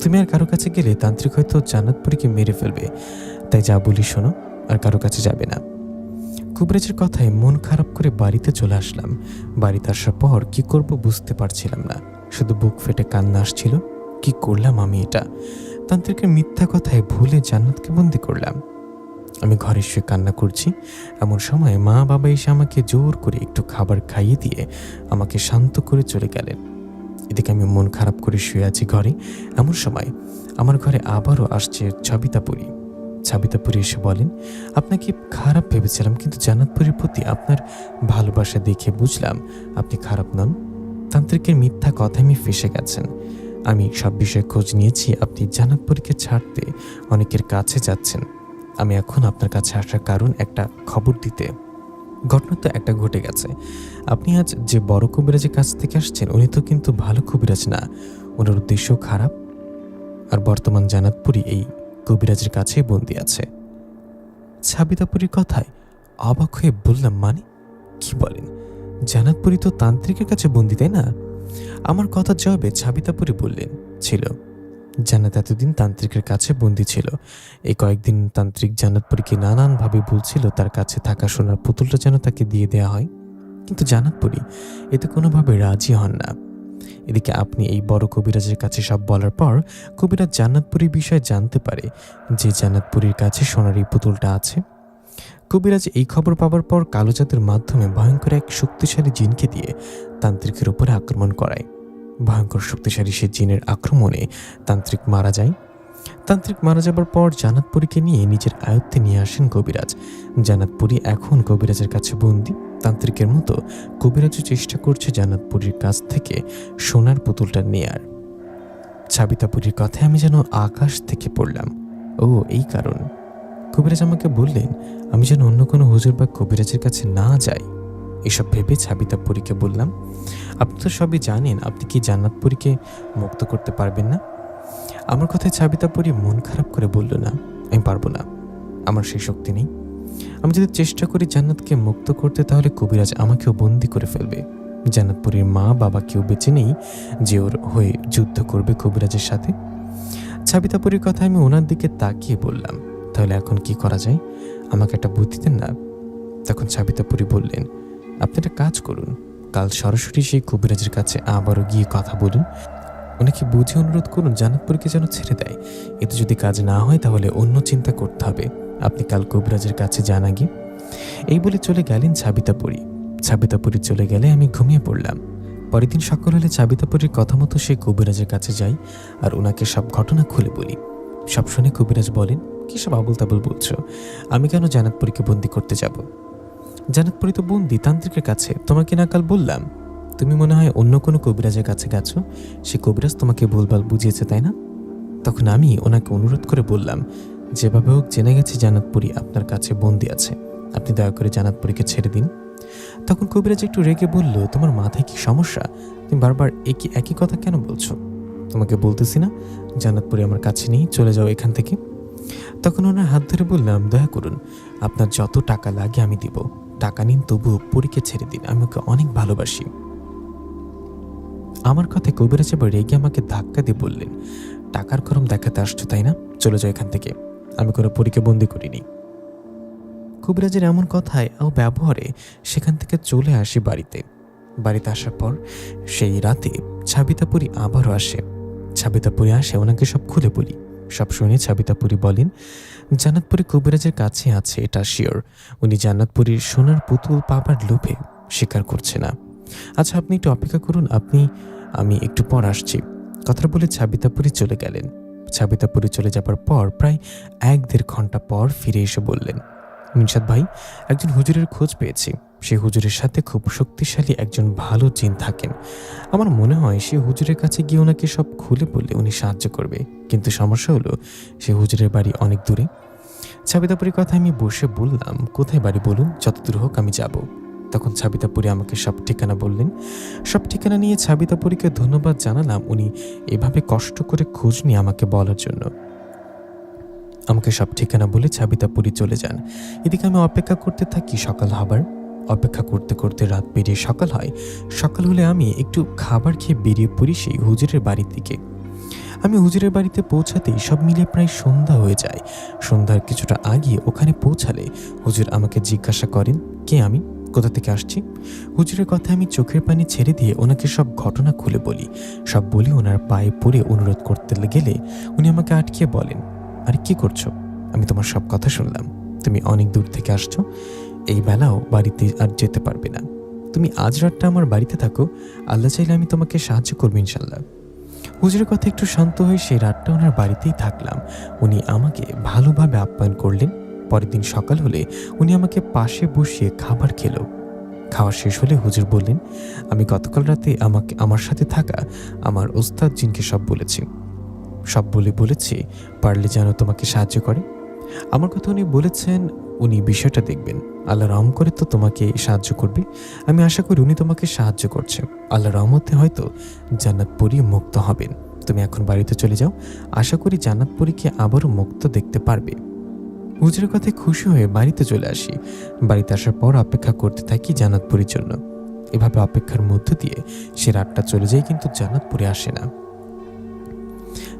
তুমি আর কারো কাছে গেলে তান্ত্রিক হয়তো জান্নাতপুরীকে মেরে ফেলবে। তাই যা বলি শোনো, আর কারো কাছে যাবে না। কবিরাজের কথায় মন খারাপ করে বাড়িতে চলে আসলাম। বাড়িতে আসার পর কি করব বুঝতে পারছিলাম না। শুধু বুক ফেটে কান্না আসছিল। কি করলাম আমি এটা? তান্ত্রিকের মিথ্যা কথায় ভুলে জান্নাতকে বন্দি করলাম। আমি ঘরে শুয়ে কান্না করছি। এমন সময় মা বাবা এসে আমাকে জোর করে একটু খাবার খাইয়ে দিয়ে আমাকে শান্ত করে চলে গেলেন। এদিকে আমি মন খারাপ করে শুয়ে আছি ঘরে। এমন সময় আমার ঘরে আবারও আসছে ছাবিতাপুরী। ছাবিতাপুরী এসে বলেন, আপনাকে খারাপ ভেবেছিলাম, কিন্তু জান্নাতপুরীর প্রতি আপনার ভালোবাসা দেখে বুঝলাম আপনি খারাপ নন। তান্ত্রিকের মিথ্যা কথা আমি ফেঁসে গেছেন। আমি সব বিষয়ে খোঁজ নিয়েছি। আপনি জান্নাতপুরীকে ছাড়তে অনেকের কাছে যাচ্ছেন। আমি এখন আপনার কাছে আসার কারণ একটা খবর দিতে। ঘটনা তো একটা ঘটে গেছে। আপনি আজ যে বড় কবিরাজের কাছ থেকে আসছেন, উনি তো কিন্তু ভালো কবিরাজ না। ওনার উদ্দেশ্য খারাপ। আর বর্তমান জান্নাতপুরী এই কবিরাজের কাছে বন্দি আছে। ছাবিতাপুরীর কথায় অবাক হয়ে বললাম, মানে কি বলেন? জান্নাতপুরী তো তান্ত্রিকের কাছে বন্দি, তাই না? আমার কথার জবাবে ছাবিতাপুরী বললেন, ছিল। জান্নাত এতদিন তান্ত্রিকের কাছে বন্দি ছিল। এই কয়েকদিন তান্ত্রিক জান্নাতপুরীকে নানানভাবে বলছিল তার কাছে থাকা সোনার পুতুলটা যেন তাকে দিয়ে দেওয়া হয়, কিন্তু জান্নাতপুরী এতে কোনোভাবে রাজি হন না। এদিকে আপনি এই বড় কবিরাজের কাছে সব বলার পর কবিরাজ জান্নাতপুরীর বিষয়ে জানতে পারে যে জান্নাতপুরীর কাছে সোনার এই পুতুলটা আছে। কবিরাজ এই খবর পাওয়ার পর কালো জাদুর মাধ্যমে ভয়ঙ্কর এক শক্তিশালী জিনকে দিয়ে তান্ত্রিকের উপরে আক্রমণ করায়। ভয়ঙ্কর শক্তিশালী সে জিনের আক্রমণে তান্ত্রিক মারা যায়। তান্ত্রিক মারা যাবার পর জান্নাতপুরীকে নিয়ে নিজের আয়ত্তে নিয়ে আসেন কবিরাজ। জান্নাতপুরী এখন কবিরাজের কাছে বন্দি। তান্ত্রিকের মতো কবিরাজও চেষ্টা করছে জান্নাতপুরীর কাছ থেকে সোনার পুতুলটা নেয়ার। ছাবিতাপুরীর কথায় আমি যেন আকাশ থেকে পড়লাম। ও, এই কারণ। কবিরাজ আমাকে বললেন আমি যেন অন্য কোনো হুজুর বা কবিরাজের কাছে না যাই। এসব ভেবে ছাবিতাপুরীকে বললাম, আপনি তো সবই জানেন, আপনি কি জান্নাতপুরীকে মুক্ত করতে পারবেন না? আমার কথায় ছাবিতাপুরী মন খারাপ করে বলল, না, আমি পারবো না, আমার সেই শক্তি নেই। আমি যদি চেষ্টা করি জান্নাতকে মুক্ত করতে, তাহলে কবিরাজ আমাকেও বন্দি করে ফেলবে। জান্নাতপুরীর মা বাবা কেউ বেঁচে নেই যে ওর হয়ে যুদ্ধ করবে কবিরাজের সাথে। ছাবিতাপুরীর কথা আমি ওনার দিকে তাকিয়ে বললাম, তাহলে এখন কি করা যায়? আমাকে একটা বুদ্ধি দেন না। তখন ছাবিতাপুরী বললেন, আপনি একটা কাজ করুন, কাল সরাসরি সেই কবিরাজের কাছে আবারও গিয়ে কথা বলুন। ওনাকে বুঝে অনুরোধ করুন জান্নাতপুরীকে যেন ছেড়ে দেয়। এতে যদি কাজ না হয় তাহলে অন্য চিন্তা করতে হবে। আপনি কাল কবিরাজের কাছে যান আগে। এই বলে চলে গেলেন সাবিতাপুরী। সাবিতাপুরী চলে গেলে আমি ঘুমিয়ে পড়লাম। পরের দিন সকাল হলে সাবিতাপুরীর কথা মতো সে কবিরাজের কাছে যাই আর ওনাকে সব ঘটনা খুলে বলি। সব শুনে কবিরাজ বলেন, কি সব আবুল তাবুল বলছো? আমি কেন জান্নাতপুরীকে বন্দি করতে যাব? জান্নাতপুরী তো বন্দি তান্ত্রিকের কাছে। তোমাকে না কাল বললাম? তুমি মনে হয় অন্য কোনো কবিরাজের কাছে গেছো, সে কবিরাজ তোমাকে ভুলভাল বুঝিয়েছে, তাই না? তখন আমি ওনাকে অনুরোধ করে বললাম, যেভাবে হোক জেনে গেছি জান্নাতপুরী আপনার কাছে বন্দি আছে, আপনি দয়া করে জান্নাতপুরীকে ছেড়ে দিন। তখন কবিরাজ একটু রেগে বলল, তোমার মাথায় কি সমস্যা? তুমি বারবার একই কথা কেন বলছো? তোমাকে বলতেছি না জান্নাতপুরী আমার কাছে নেই, চলে যাও এখান থেকে। তখন ওনার হাত ধরে বললাম, দয়া করুন, আপনার যত টাকা লাগে আমি দিব, টাকা নিন, তবুও পরীকে ছেড়ে দিন, আমি ওকে অনেক ভালোবাসি। আমার কথায় কবিরাজ এবার রেগে আমাকে ধাক্কা দিয়ে বললেন, টাকার গরম দেখাতে আসছো তাই না? চলে যাও এখান থেকে, আমি কোনো পরীকে বন্দি করিনি। কবিরাজের এমন কথায় ও ব্যবহারে সেখান থেকে চলে আসি বাড়িতে। বাড়িতে আসার পর সেই রাতে সাবিতাপুরী আবারও আসে। সাবিতাপুরী আসে, ওনাকে সব খুলে বলি। সব শুনে সাবিতাপুরী বলেন, জান্নাতপুরী কবিরাজের কাছে আছে, এটা শিওর। উনি জান্নাতপুরীর সোনার পুতুল পাবার লোভে স্বীকার করছে না। আচ্ছা আপনি একটু অপেক্ষা করুন, আমি একটু পর আসছি। কথা বলে সাবিতাপুরী চলে গেলেন। সাবিতাপুরী চলে যাবার পর প্রায় 1-1.5 ঘন্টা পর ফিরে এসে বললেন, নিশাত ভাই, একজন হুজুরের খোঁজ পেয়েছি। সেই হুজুরের সাথে খুব শক্তিশালী একজন ভালো জিন থাকেন। আমার মনে হয় সে হুজুরের কাছে গিয়ে ওনাকে সব খুলে বললে উনি সাহায্য করবে। কিন্তু সমস্যা হলো সে হুজুরের বাড়ি অনেক দূরে। সাবিতাপুরীর কথা আমি বসে বললাম, কোথায় বাড়ি বলুন, যতদূর হোক আমি যাব। তখন সাবিতাপুরী আমাকে সব ঠিকানা বললেন। সব ঠিকানা নিয়ে সাবিতাপুরীকে ধন্যবাদ জানালাম উনি এভাবে কষ্ট করে খোঁজ নিয়ে আমাকে বলার জন্য। আমাকে সব ঠিকানা বলে সাবিতাপুরী চলে যান। এদিকে আমি অপেক্ষা করতে থাকি সকাল হবার। অপেক্ষা করতে করতে রাত পেরিয়ে সকাল হয়। সকাল হলে আমি একটু খাবার খেয়ে বেরিয়ে পড়ি সেই হুজুরের বাড়ির দিকে। আমি হুজুরের বাড়িতে পৌঁছাতেই সব মিলে প্রায় সন্ধ্যা হয়ে যায়। সন্ধ্যার কিছুটা আগে ওখানে পৌঁছালে হুজুর আমাকে জিজ্ঞাসা করেন, কে আমি, কোথা থেকে আসছি। হুজুরের কথা আমি চোখের পানি ছেড়ে দিয়ে ওনাকে সব ঘটনা খুলে বলি। সব বলি ওনার পায়ে পড়ে অনুরোধ করতে গেলে উনি আমাকে আটকিয়ে বলেন, আরে কি করছো? আমি তোমার সব কথা শুনলাম, তুমি অনেক দূর থেকে আসছো, এই বেলাও বাড়িতে আর যেতে পারবে না। তুমি আজ রাতটা আমার বাড়িতে থাকো, আল্লাহ চাইলে আমি তোমাকে সাহায্য করবো ইনশাল্লাহ। হুজুরের কথা একটু শান্ত হয়ে সেই রাতটা ওনার বাড়িতেই থাকলাম। উনি আমাকে ভালোভাবে আপ্যায়ন করলেন। পরের দিন সকাল হলে উনি আমাকে পাশে বসিয়ে খাবার খেলো। খাওয়া শেষ হলে হুজুর বললেন, আমি গতকাল রাতে আমার সাথে থাকা আমার ওস্তাদ জিনকে সব বলেছি। সব বলেছি পারলে যেন তোমাকে সাহায্য করে। আমার কথা উনি বলেছেন উনি বিষয়টা দেখবেন, আল্লাহ রহম করে তো তোমাকে সাহায্য করবে। আমি আশা করি উনি তোমাকে সাহায্য করছে। আল্লাহ রহমতে হয়তো জান্নাতপুরী মুক্ত হবেন। তুমি এখন বাড়িতে চলে যাও, আশা করি জান্নাতপুরীকে আবারও মুক্ত দেখতে পারবে। হুজুরের কথায় খুশি হয়ে বাড়িতে চলে আসি। বাড়িতে আসার পর অপেক্ষা করতে থাকি জান্নাতপুরীর জন্য। এভাবে অপেক্ষার মধ্য দিয়ে সে রাতটা চলে যায়, কিন্তু জান্নাতপুরী আসে না।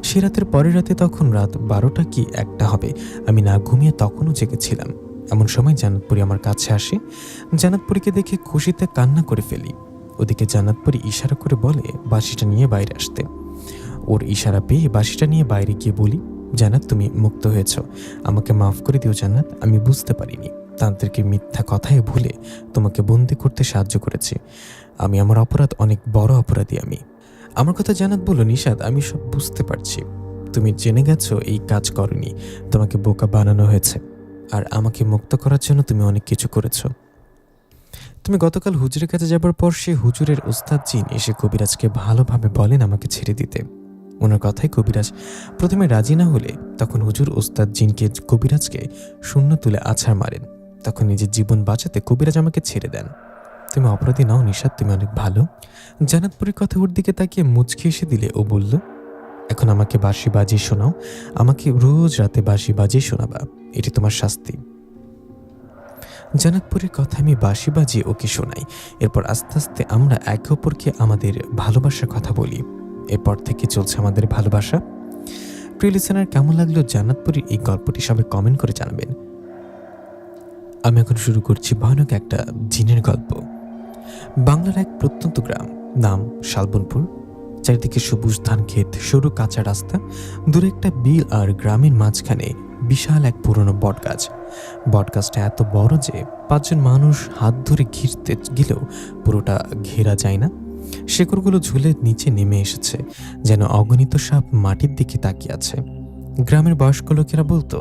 সে রাতের পরের রাতে, তখন রাত 12টা কি 1টা হবে, আমি না ঘুমিয়ে তখনও জেগেছিলাম। এমন সময় জান্নাতপুরী আমার কাছে আসে। জান্নাতপুরীকে দেখে খুশিতে কান্না করে ফেলি। ওদিকে জান্নাতপুরী ইশারা করে বলে বাঁশিটা নিয়ে বাইরে আসতে। ওর ইশারা পেয়ে বাঁশিটা নিয়ে বাইরে গিয়ে বলি, জান্নাত তুমি মুক্ত হয়েছ, আমাকে মাফ করে দিও জান্নাত, আমি বুঝতে পারিনি, তান্ত্রিকের মিথ্যা কথায় ভুলে তোমাকে বন্দি করতে সাহায্য করেছি। আমার অপরাধ, অনেক বড় অপরাধী আমি। আমার কথা জান্নাত বলল, নিশাত আমি সব বুঝতে পারছি, তুমি জেনে গেছো এই কাজ করনি, তোমাকে বোকা বানানো হয়েছে, আর আমাকে মুক্ত করার জন্য তুমি অনেক কিছু করেছো। তুমি গতকাল হুজুরের কাছে যাবার পর সে হুজুরের ওস্তাদ জিন এসে কবিরাজকে ভালোভাবে বলেন আমাকে ছেড়ে দিতে। ওনার কথায় কবিরাজ প্রথমে রাজি না হলে তখন হুজুর ওস্তাদ জিনকে কবিরাজকে শূন্য তুলে আছাড় মারেন। তখন নিজের জীবন বাঁচাতে কবিরাজ আমাকে ছেড়ে দেন। তুমি অপরাধী নাও নিশাত, তুমি অনেক ভালো। জান্নাতপুরীর কথা ওর দিকে তাকিয়ে মুচকি এসে দিলে ও বলল, এখন আমাকে বাঁশি বাজিয়ে শোনাও, আমাকে রোজ রাতে বাঁশি বাজিয়ে শোনাবা, এটি তোমার শাস্তি। জান্নাতপুরীর কথা আমি বাঁশি বাজিয়ে ওকে শোনাই। এরপর আস্তে আস্তে আমরা একে অপরকে আমাদের ভালোবাসার কথা বলি। এরপর থেকে চলছে আমাদের ভালোবাসা। প্রিয় লিসেনার, কেমন লাগলো জান্নাতপুরীর এই গল্পটি সবাই কমেন্ট করে জানাবেন। আমি এখন শুরু করছি ভয়ানক একটা জিনের গল্প। বাংলার এক প্রত্যন্ত গ্রাম, নাম শালবনপুর। চারিদিকে সবুজ ধান ক্ষেত, সরু কাঁচা রাস্তা, দূরে একটা বিল, আর গ্রামের মাঝখানে বিশাল এক পুরনো বটগাছ। বটগাছটা এত বড় যে 5 জন মানুষ হাত ধরে ঘিরতে গেলেও পুরোটা ঘেরা যায় না। শেকড়গুলো ঝুলে নিচে নেমে এসেছে, যেন অগণিত সাপ মাটির দিকে তাকিয়ে আছে। গ্রামের বয়স্ক লোকেরা বলতো,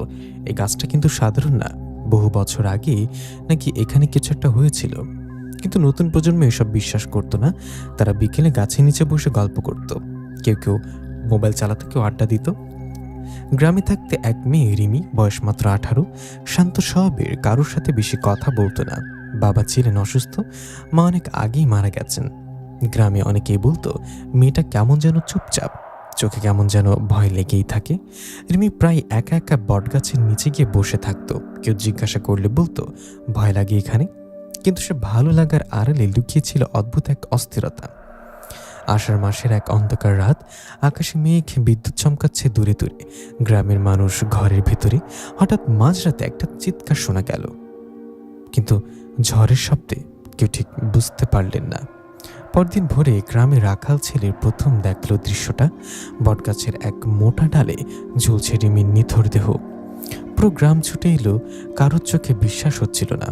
এই গাছটা কিন্তু সাধারণ না, বহু বছর আগেই নাকি এখানে কিছু একটা হয়েছিল। কিন্তু নতুন প্রজন্ম এসব বিশ্বাস করতো না। তারা বিকেলে গাছের নিচে বসে গল্প করত, কেউ কেউ মোবাইল চালাতো, কেউ আড্ডা দিত। গ্রামে থাকতে এক মেয়ে রিমি, বয়স মাত্র 18, শান্ত স্বভাবের, কারোর সাথে বেশি কথা বলতো না। বাবা ছিলেন অসুস্থ, মা অনেক আগেই মারা গেছেন। গ্রামে অনেকেই বলতো মেয়েটা কেমন যেন চুপচাপ, চোখে কেমন যেন ভয় লেগেই থাকে। রিমি প্রায় একা একা বটগাছের নিচে গিয়ে বসে থাকতো। কেউ জিজ্ঞাসা করলে বলতো ভয় লাগে এখানে, কিন্তু সে ভালো লাগার আড়ালে লুকিয়েছিল অদ্ভুত এক অস্থিরতা। আষাঢ় মাসের এক অন্ধকার রাত, আকাশে মেঘ, বিদ্যুৎ চমকাচ্ছে দূরে দূরে। গ্রামের মানুষ ঘরের ভেতরে। হঠাৎ মাঝরাতে একটা চিৎকার শোনা গেল, কিন্তু ঝড়ের শব্দে কেউ ঠিক বুঝতে পারলেন না। পরদিন ভোরে গ্রামে রাখাল ছেলের প্রথম দেখল দৃশ্যটা। বটগাছের এক মোটা ডালে ঝুলছে রিমির নিথর দেহ। পুরো গ্রাম ছুটে এলো, কারোর চোখে বিশ্বাস হচ্ছিল না।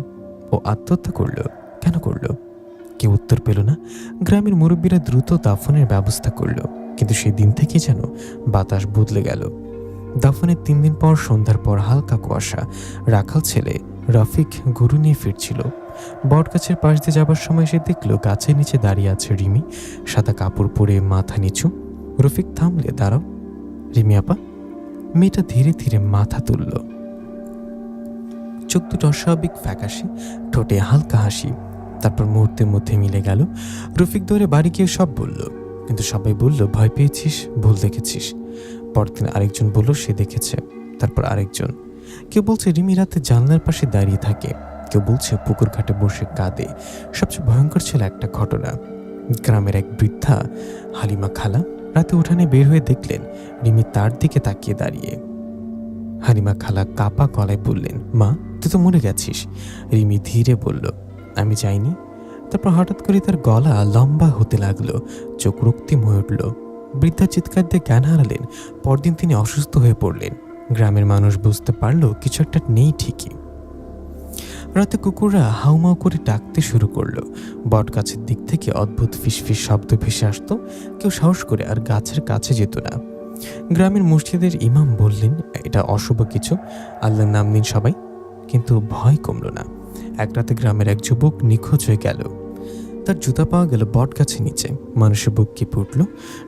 ও আত্মহত্যা করলো, কেন করলো? কেউ উত্তর পেল না। গ্রামের মুরব্বীরা দ্রুত দাফনের ব্যবস্থা করলো, কিন্তু সেই দিন থেকে যেন বাতাস বদলে গেল। দাফনের 3 দিন পর সন্ধ্যার পর হালকা কুয়াশা। রাখাল ছেলে রফিক গরু নিয়ে ফিরছিল। বটগাছের পাশ দিয়ে যাবার সময় সে দেখলো গাছের নিচে দাঁড়িয়ে আছে রিমি, সাদা কাপড় পরে, মাথা নিচু। রফিক থামলে, দাঁড়াও। রিমি আপা। মেয়েটা ধীরে ধীরে মাথা তুলল, চোখ দুটো অস্বাভাবিক ফ্যাকাশে, ঠোঁটে হালকা হাসি। তারপর মুহূর্তের মধ্যে মিলে গেল। রফিক দৌড়ে বাড়ি গিয়ে সব বলল, কিন্তু সবাই বলল ভয় পেয়েছিস, ভুল দেখেছিস। পরদিন আরেকজন বলল সে দেখেছে, তারপর আরেকজন। কেউ বলছে রিমি রাতে জানলার পাশে দাঁড়িয়ে থাকে, কেউ বলছে পুকুর ঘাটে বসে কাঁদে। সবচেয়ে ভয়ঙ্কর ছিল একটা ঘটনা। গ্রামের এক বৃদ্ধা হালিমা খালা রাতে উঠানে বের হয়ে দেখলেন রিমি তার দিকে তাকিয়ে দাঁড়িয়ে। হালিমা খালা কাপা গলায় বললেন, মা তুই তো মরে গেছিস। রিমি ধীরে বলল, আমি যাইনি। তারপর হঠাৎ করে তার গলা লম্বা হতে লাগলো, চোখ রক্তিম হয়ে উঠল। বৃদ্ধা চিৎকার দিয়ে জ্ঞান হারালেন। পরদিন তিনি অসুস্থ হয়ে পড়লেন। গ্রামের মানুষ বুঝতে পারল কিছু একটা নেই ঠিকই। রাতে কুকুররা হাউমাউ করে ডাকতে শুরু করলো। বট গাছের দিক থেকে অদ্ভুত ফিসফিস শব্দ ভেসে আসতো। কেউ সাহস করে আর গাছের কাছে যেত না। গ্রামের মসজিদের ইমাম বললেন এটা অশুভ কিছু, আল্লাহর নাম নিন সবাই। কিন্তু ভয় কমল না। এক রাতে গ্রামের এক যুবক নিখোঁজ হয়ে গেল। তার জুতা পাওয়া গেল বট গাছের নিচে। মানুষের বুক কেঁপে উঠল।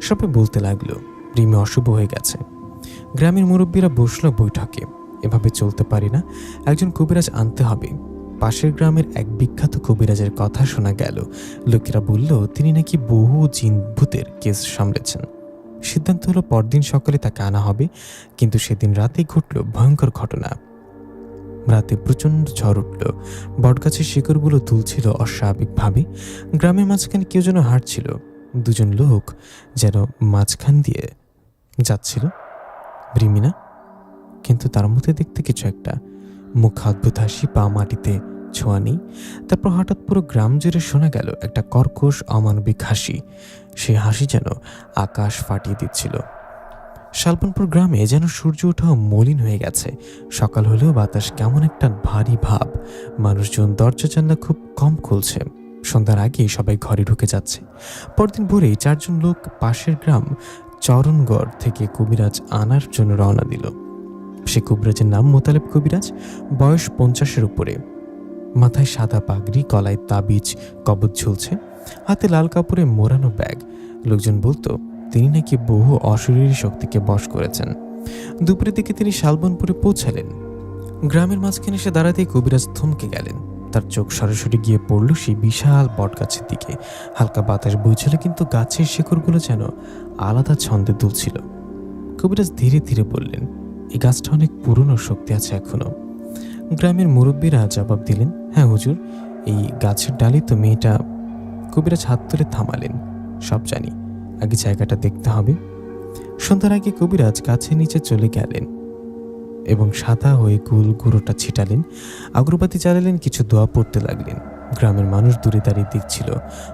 সবাই বলতে লাগলো রিমি অশুভ হয়ে গেছে। গ্রামের মুরব্বীরা বসলো বৈঠকে। এভাবে চলতে পারি না, একজন কবিরাজ আনতে হবে। পাশের গ্রামের এক বিখ্যাত কবিরাজের কথা শোনা গেল। লোকেরা বলল তিনি নাকি বহু জিন ভূতের কেস সামলেছেন। সিদ্ধান্ত হলো পরদিন সকালে তাকে আনা হবে। কিন্তু সেদিন রাতেই ঘটল ভয়ঙ্কর ঘটনা। রাতে প্রচণ্ড ঝড় উঠল। বটগাছের শিকড়গুলো দুলছিল অস্বাভাবিকভাবে। গ্রামের মাঝখানে কেউ যেন হাঁটছিল। 2 জন লোক যেন মাঝখান দিয়ে যাচ্ছিল। রিমি না, কিন্তু তার মধ্যে দেখতে কিছু একটা। মুখ অদ্ভুত হাসি, পা মাটিতে ছোঁয়া নেই। তারপর হঠাৎ পুরো গ্রাম জুড়ে শোনা গেল একটা কর্কশ অমানবিক হাসি। সেই হাসি যেন আকাশ ফাটিয়ে দিচ্ছিল। শালবনপুর গ্রামে যেন সূর্য ওঠাও মলিন হয়ে গেছে। সকাল হলেও বাতাস কেমন একটা ভারী ভাব। মানুষজন দরজা জানলা খুব কম খুলছে। সন্ধ্যার আগেই সবাই ঘরে ঢুকে যাচ্ছে। পরদিন ভোরেই 4 জন লোক পাশের গ্রাম চরণগড় থেকে কবিরাজ আনার জন্য রওনা দিল। সে কবিরাজের নাম মোতালেব কবিরাজ, বয়স 50-এর উপরে। মাথায় সাদা পাগড়ি, গলায় তাবিজ কবজ ঝুলছে, হাতে লাল কাপড়ে মোড়ানো ব্যাগ। লোকজন বলতো তিনি নাকি বহু অশরীরী শক্তিকে বশ করেছেন। দুপুরের দিকে তিনি শালবনপুরে পৌঁছালেন। গ্রামের মাঝখানে এসে দাঁড়াতেই কবিরাজ থমকে গেলেন। তার চোখ সরাসরি গিয়ে পড়ল সেই বিশাল বট গাছের দিকে। হালকা বাতাস বইছিল, কিন্তু গাছের শিকড়গুলো যেন আলাদা ছন্দে দুলছিল। কবিরাজ ধীরে ধীরে বললেন, এই গাছটা অনেক পুরনো, শক্তি আছে এখনো। গ্রামের মুরব্বীরা জবাব দিলেন, হ্যাঁ হুজুর, এই গাছের ডালি তো মেয়েটা। কবিরাজ হাত তুলে থামালেন, সব জানি, আগে জায়গাটা দেখতে হবে। সন্ধ্যার আগে কবিরাজ গাছের নিচে চলে গেলেন এবং সাদা হয়ে গুল গুঁড়োটা ছিটালেন। আগরবাতি জ্বালালেন, কিছু দোয়া পড়তে লাগলেন। গ্রামের মানুষ দূরে দাঁড়িয়ে দেখছিল।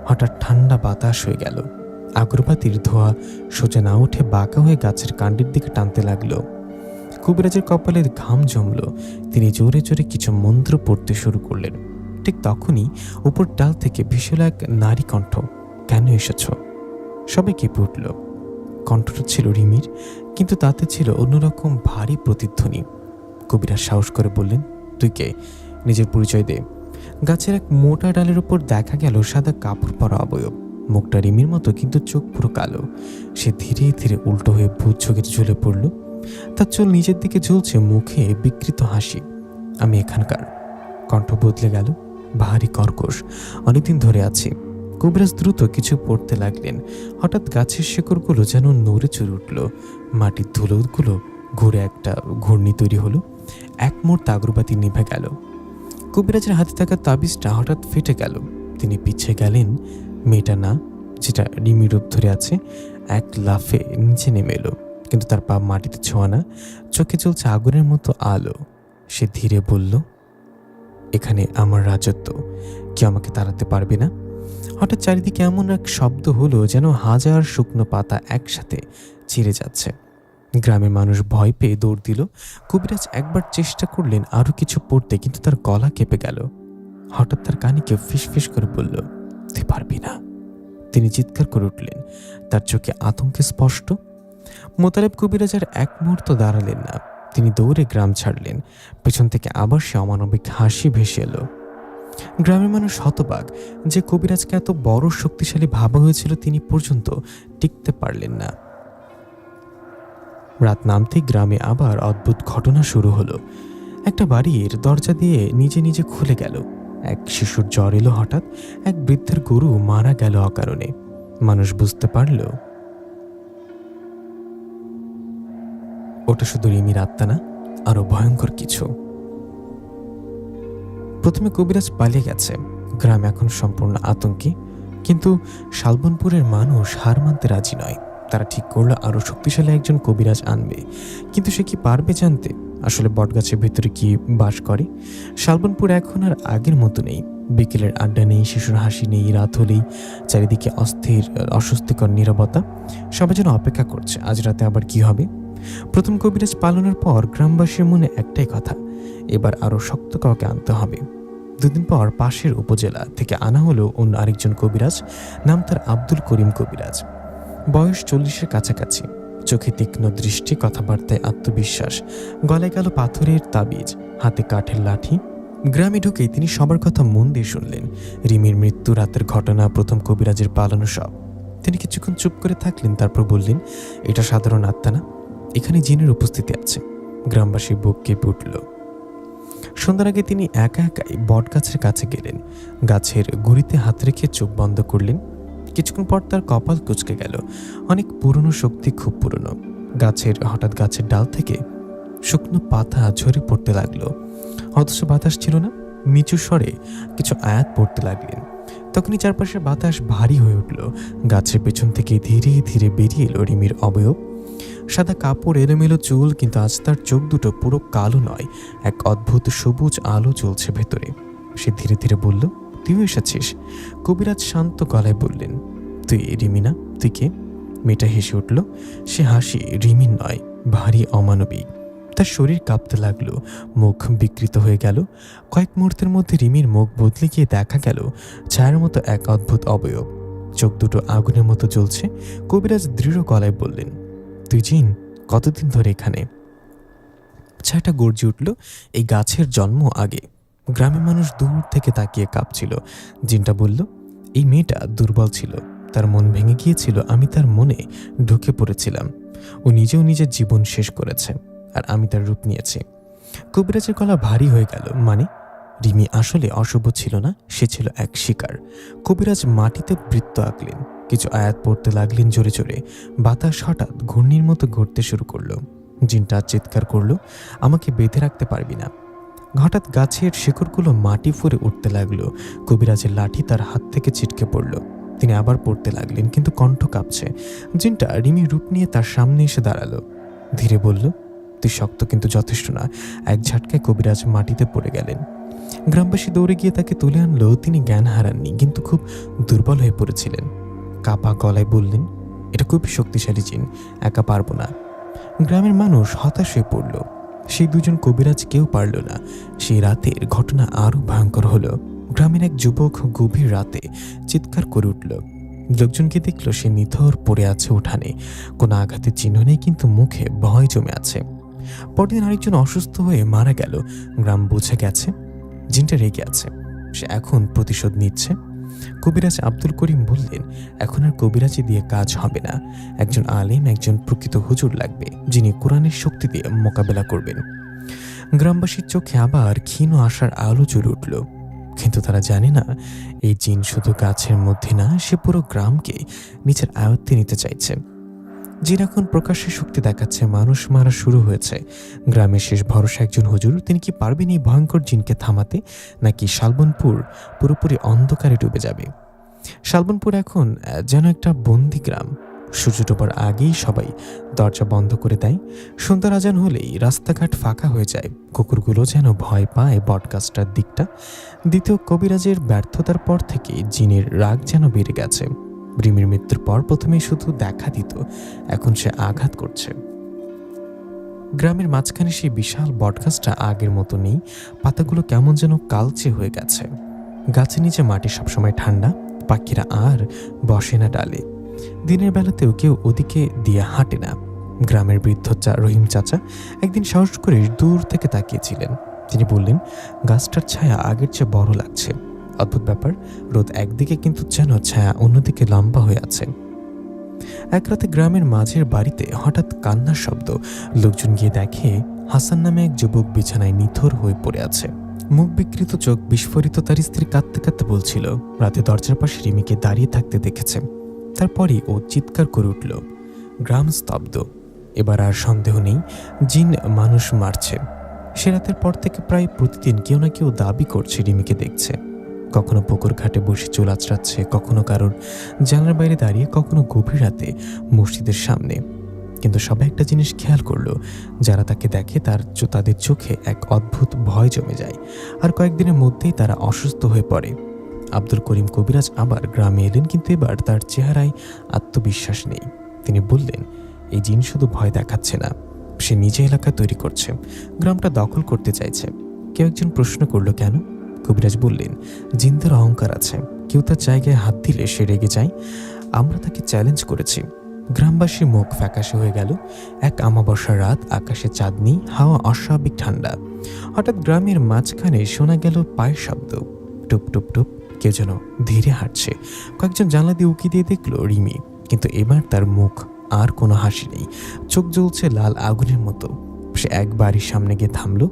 হঠাৎ ঠান্ডা বাতাস হয়ে গেল। আগরবাতির ধোঁয়া সোজা না উঠে বাঁকা হয়ে গাছের কাণ্ডের দিকে টানতে লাগলো। কবিরাজের কপালে ঘাম জমল। তিনি জোরে জোরে কিছু মন্ত্র পড়তে শুরু করলেন। ঠিক তখনই উপর ডাল থেকে ভীষণ এক নারী কণ্ঠ, কেন এসেছ? সবাই কেঁপে উঠল। কণ্ঠটা ছিল রিমির, কিন্তু তাতে ছিল অন্যরকম ভারী প্রতিধ্বনি। কবিরাজ সাহস করে বললেন, তুই কে? নিজের পরিচয় দে। গাছের এক মোটা ডালের উপর দেখা গেল সাদা কাপড় পরা অবয়ব। মুখটা রিমির মতো, কিন্তু চোখ পুরো কালো। সে ধীরে ধীরে উল্টো হয়ে ভূত চোখে ঝুলে পড়ল। তার চুল নিচের দিকে ঝুলছে, মুখে বিকৃত হাসি। আমি এখানকার। কণ্ঠ বদলে গেল, ভারী কর্কশ। অনেকদিন ধরে আছি। কবিরাজ দ্রুত কিছু পড়তে লাগলেন। হঠাৎ গাছের শেকড়গুলো যেন নড়ে চড়ে উঠল। মাটির ধুলোগুলো ঘুরে একটা ঘূর্ণি তৈরি হলো। এক মুহূর্তে আগরবাতি নিভে গেল। কবিরাজের হাতে থাকা তাবিজটা হঠাৎ ফেটে গেল। তিনি পিছিয়ে গেলেন। মেয়েটা না, যেটা রিমি রূপ ধরে আছে, এক লাফে নিচে নেমে এলো, কিন্তু তার পা মাটিতে ছোঁয়া না। চোখে চলছে আগুনের মতো আলো। সে ধীরে বলল, এখানে আমার রাজত্ব, কেউ আমাকে তাড়াতে পারবে না। হঠাৎ চারিদিকে এমন এক শব্দ হলো যেন হাজার শুকনো পাতা একসাথে ছিঁড়ে যাচ্ছে। গ্রামের মানুষ ভয় পেয়ে দৌড় দিল। কবিরাজ একবার চেষ্টা করলেন আরো কিছু পড়তে, কিন্তু তার গলা কেঁপে গেল। হঠাৎ তার কানে কেউ ফিসফিস করে বলল, তুই পারবি না। তিনি চিৎকার করে উঠলেন, তার চোখে আতঙ্কে স্পষ্ট। মোতালেব কবিরাজ আর এক মুহূর্ত দাঁড়ালেন না। তিনি দৌড়ে গ্রাম ছাড়লেন। পেছন থেকে আবার সে অমানবিক হাসি ভেসে এলো। গ্রামের মানুষ হতবাক যে কবিরাজকে এত বড় শক্তিশালী ভাবা হয়েছিল, তিনি পর্যন্ত টিকতে পারলেন না। রাত নামতেই গ্রামে আবার অদ্ভুত ঘটনা শুরু হলো। একটা বাড়ির দরজা দিয়ে নিজে নিজে খুলে গেল। এক শিশুর জ্বর এলো হঠাৎ। এক বৃদ্ধের গরু মারা গেল অকারণে। মানুষ বুঝতে পারল ওটা শুধু রিমির আত্মা না, আরো ভয়ঙ্কর কিছু। প্রথমে কবিরাজ পালিয়ে গেছে। গ্রাম এখন সম্পূর্ণ আতঙ্কে, কিন্তু শালবনপুরের মানুষ হার মানতে রাজি নয়। তারা ঠিক করলো আরো শক্তিশালী একজন কবিরাজ আনবে, কিন্তু সে কি পারবে জানতে আসলে বটগাছের ভেতরে কি বাস করে? শালবনপুর এখন আর আগের মতো নেই। বিকেলের আড্ডা নেই, শিশুর হাসি নেই। রাত হলেই চারিদিকে অস্থির, অস্বস্তিকর নীরবতা। সবাই যেন অপেক্ষা করছে আজ রাতে আবার কি হবে। প্রথম কবিরাজ পালনের পর গ্রামবাসীর মনে একটাই কথা, এবার আরো শক্ত কাউকে আনতে হবে। দুদিন পর পাশের উপজেলা থেকে আনা হলো অন্য আরেকজন কবিরাজ। নাম তার আব্দুল করিম কবিরাজ। বয়স 40-এর কাছাকাছি। চোখে তীক্ষ্ণ দৃষ্টি, কথাবার্তায় আত্মবিশ্বাস। গলায় গেল পাথরের তাবিজ, হাতে কাঠের লাঠি। গ্রামে ঢুকেই তিনি সবার কথা মন দিয়ে শুনলেন। রিমির মৃত্যু, রাতের ঘটনা, প্রথম কবিরাজের পালানো, সব। তিনি কিছুক্ষণ চুপ করে থাকলেন, তারপর বললেন, এটা সাধারণ আত্মা না, এখানে জিনের উপস্থিতি আছে। গ্রামবাসী বুক কেঁপে উঠল। সন্ধ্যার আগে তিনি একা একাই বট গাছের কাছে গেলেন। গাছের গুড়িতে হাত রেখে চোখ বন্ধ করলেন। কিছুক্ষণ পর তার কপাল কুঁচকে গেল। অনেক পুরনো শক্তি, খুব পুরনো। হঠাৎ গাছের ডাল থেকে শুকনো পাতা ঝরে পড়তে লাগলো, অথচ বাতাস ছিল না। নিচু স্বরে কিছু আয়াত পড়তে লাগলেন। তখনই চারপাশের বাতাস ভারী হয়ে উঠল। গাছের পেছন থেকে ধীরে ধীরে বেরিয়ে এলো রিমির অবয়ব। সাদা কাপড়, এলোমেলো চুল, কিন্তু আজ তার চোখ দুটো পুরো কালো নয়, এক অদ্ভুত সবুজ আলো জ্বলছে ভেতরে। সে ধীরে ধীরে বলল, তুইও এসেছিস? কবিরাজ শান্ত গলায় বললেন, তুই রিমি না? তুই কে? মেয়েটা হেসে উঠল। সে হাসি রিমির নয়, ভারী অমানবিক। তার শরীর কাঁপতে লাগলো, মুখ বিকৃত হয়ে গেল। কয়েক মুহূর্তের মধ্যে রিমির মুখ বদলে গিয়ে দেখা গেল ছায়ার মতো এক অদ্ভুত অবয়ব। চোখ দুটো আগুনের মতো জ্বলছে। কবিরাজ দৃঢ় গলায় বললেন, তুই জিন? কতদিন ধরে এখানে? ছায়াটা গর্জে উঠল। এই গাছের জন্ম আগে। গ্রামের মানুষ দূর থেকে তাকিয়ে কাঁপছিল। জিনটা বলল, এই মেয়েটা দুর্বল ছিল, তার মন ভেঙে গিয়েছিল, আমি তার মনে ঢুকে পড়েছিলাম। ও নিজেও নিজের জীবন শেষ করেছে, আর আমি তার রূপ নিয়েছি। কবিরাজের গলা ভারী হয়ে গেল। মানে? রিমি আসলে অশুভ ছিল না, সে ছিল এক শিকার। কবিরাজ মাটিতে বৃত্ত আঁকলেন, কিছু আয়াত পড়তে লাগলেন জোরে জোরে। বাতাস হঠাৎ ঘূর্ণির মতো ঘুরতে শুরু করলো। জিনটা চিৎকার করলো, আমাকে বেঁধে রাখতে পারবি না। হঠাৎ গাছের শিকড়গুলো মাটি ফুঁড়ে উঠতে লাগলো। কবিরাজের লাঠি তার হাত থেকে ছিটকে পড়ল। তিনি আবার পড়তে লাগলেন, কিন্তু কণ্ঠ কাঁপছে। জিনটা রিমির রূপ নিয়ে তার সামনে এসে দাঁড়ালো। ধীরে বলল, তুই শক্ত, কিন্তু যথেষ্ট না। এক ঝাটকায় কবিরাজ মাটিতে পড়ে গেলেন। গ্রামবাসী দৌড়ে গিয়ে তাকে তুলে আনলো। তিনি জ্ঞান হারাননি, কিন্তু খুব দুর্বল হয়ে পড়েছিলেন। কাপা গলায় বললেন, এটা খুবই শক্তিশালী জিন, একা পারবো না। গ্রামের মানুষ হতাশ হয়ে পড়ল। সেই দুজন কবিরাজ কেউ পারল না। সেই রাতের ঘটনা আরও ভয়ঙ্কর হলো। গ্রামের এক যুবক গভীর রাতে চিৎকার করে উঠল। লোকজনকে দেখল সে নিথর পড়ে আছে উঠানে। কোনো আঘাতের চিহ্ন নেই, কিন্তু মুখে ভয় জমে আছে। পরদিন আরেকজন অসুস্থ হয়ে মারা গেল। গ্রাম বুঝে গেছে জিনটা রেগে আছে, সে এখন প্রতিশোধ নিচ্ছে। কবিরাজ আব্দুল করিম বললেন, এখন আর কবিরাজি দিয়ে কাজ হবে না। একজন আলেম, একজন প্রকৃত হুজুর লাগবে, যিনি কোরআনের শক্তি দিয়ে মোকাবেলা করবেন। গ্রামবাসীর চোখে আবার ক্ষীণ আশার আলো জ্বলে উঠল। কিন্তু তারা জানে না, এই জিন শুধু গাছের মধ্যে না, সে পুরো গ্রামকে নিজের আয়ত্তে নিতে চাইছে। জিন এখন প্রকাশ্যে শক্তি দেখাচ্ছে, মানুষ মারা শুরু হয়েছে। গ্রামের শেষ ভরসা একজন হুজুর। তিনি কি পারবেন এই ভয়ঙ্কর জিনকে থামাতে, নাকি শালবনপুর পুরোপুরি অন্ধকারে ডুবে যাবে? শালবনপুর এখন যেন একটা বন্দি গ্রাম। সূর্য ডোবার আগেই সবাই দরজা বন্ধ করে দেয়। সন্ধ্যার আজান হলেই রাস্তাঘাট ফাঁকা হয়ে যায়। কুকুরগুলো যেন ভয় পায় বটগাছটার দিকটা। দ্বিতীয় কবিরাজের ব্যর্থতার পর থেকে জিনের রাগ যেন বেড়ে গেছে। রিমির মৃত্যুর পর প্রথমে শুধু দেখা দিত, এখন সে আঘাত করছে। গ্রামের মাঝখানে সেই বিশাল বটগাছটা আগের মতো নেই। পাতাগুলো কেমন যেন কালচে হয়ে গেছে। গাছের নিচে মাটি সবসময় ঠান্ডা, পাখিরা আর বসে না ডালে। দিনের বেলাতেও কেউ ওদিকে দিয়ে হাঁটে না। গ্রামের বৃদ্ধ রহিম চাচা একদিন সাহস করে দূর থেকে তাকিয়েছিলেন। তিনি বললেন, গাছটার ছায়া আগের চেয়ে বড় লাগছে। অদ্ভুত ব্যাপার, রোদ একদিকে কিন্তু যেন ছায়া অন্যদিকে লম্বা হয়ে আছে। এক রাতে গ্রামের মাঝের বাড়িতে হঠাৎ কান্নার শব্দ। লোকজন গিয়ে দেখে হাসান নামে এক যুবক বিছানায় নিথর হয়ে পড়ে আছে। মুখ বিকৃত, চোখ বিস্ফোরিত। তার স্ত্রী কাঁদতে কাঁদতে বলছিল, রাতে দরজার পাশে রিমিকে দাঁড়িয়ে থাকতে দেখেছে। তারপরই ও চিৎকার করে উঠল। গ্রাম স্তব্ধ। এবার আর সন্দেহ নেই, জিন মানুষ মারছে। সে রাতের পর থেকে প্রায় প্রতিদিন কেউ না কেউ দাবি করছে রিমিকে দেখছে। কখনো পুকুর ঘাটে বসে চুল আঁচড়াচ্ছে, কখনো কারোর জানালার বাইরে দাঁড়িয়ে, কখনো গভীর রাতে মসজিদের সামনে। কিন্তু সবাই একটা জিনিস খেয়াল করলো, যারা তাকে দেখে তাদের চোখে এক অদ্ভুত ভয় জমে যায়। আর কয়েকদিনের মধ্যেই তারা অসুস্থ হয়ে পড়ে। আব্দুল করিম কবিরাজ আবার গ্রামে এলেন, কিন্তু এবার তার চেহারায় আত্মবিশ্বাস নেই। তিনি বললেন, এই জিন শুধু ভয় দেখাচ্ছে না, সে নিজে এলাকা তৈরি করছে, গ্রামটা দখল করতে চাইছে। কেউ একজন প্রশ্ন করলো, কেন? কবিরাজ বললেন, জিনদের অহংকার আছে, কেউ তার জায়গায় হাত দিলে সে রেগে যায়। আমরা তাকে চ্যালেঞ্জ করেছি। গ্রামবাসীর মুখ ফ্যাকাশে হয়ে গেল। এক আমাবস্যার রাত, আকাশে চাঁদনি, হাওয়া অস্বাভাবিক ঠান্ডা। হঠাৎ গ্রামের মাঝখানে শোনা গেল পায়ের শব্দ, টুপ টুপ টুপ। কেউ যেন ধীরে হাঁটছে। কয়েকজন জানলা দিয়ে উকি দিয়ে দেখলো রিমি, কিন্তু এবার তার মুখ আর কোনো হাসি নেই, চোখ জ্বলছে লাল আগুনের মতো। সে এক বাড়ির সামনে গিয়ে থামলো।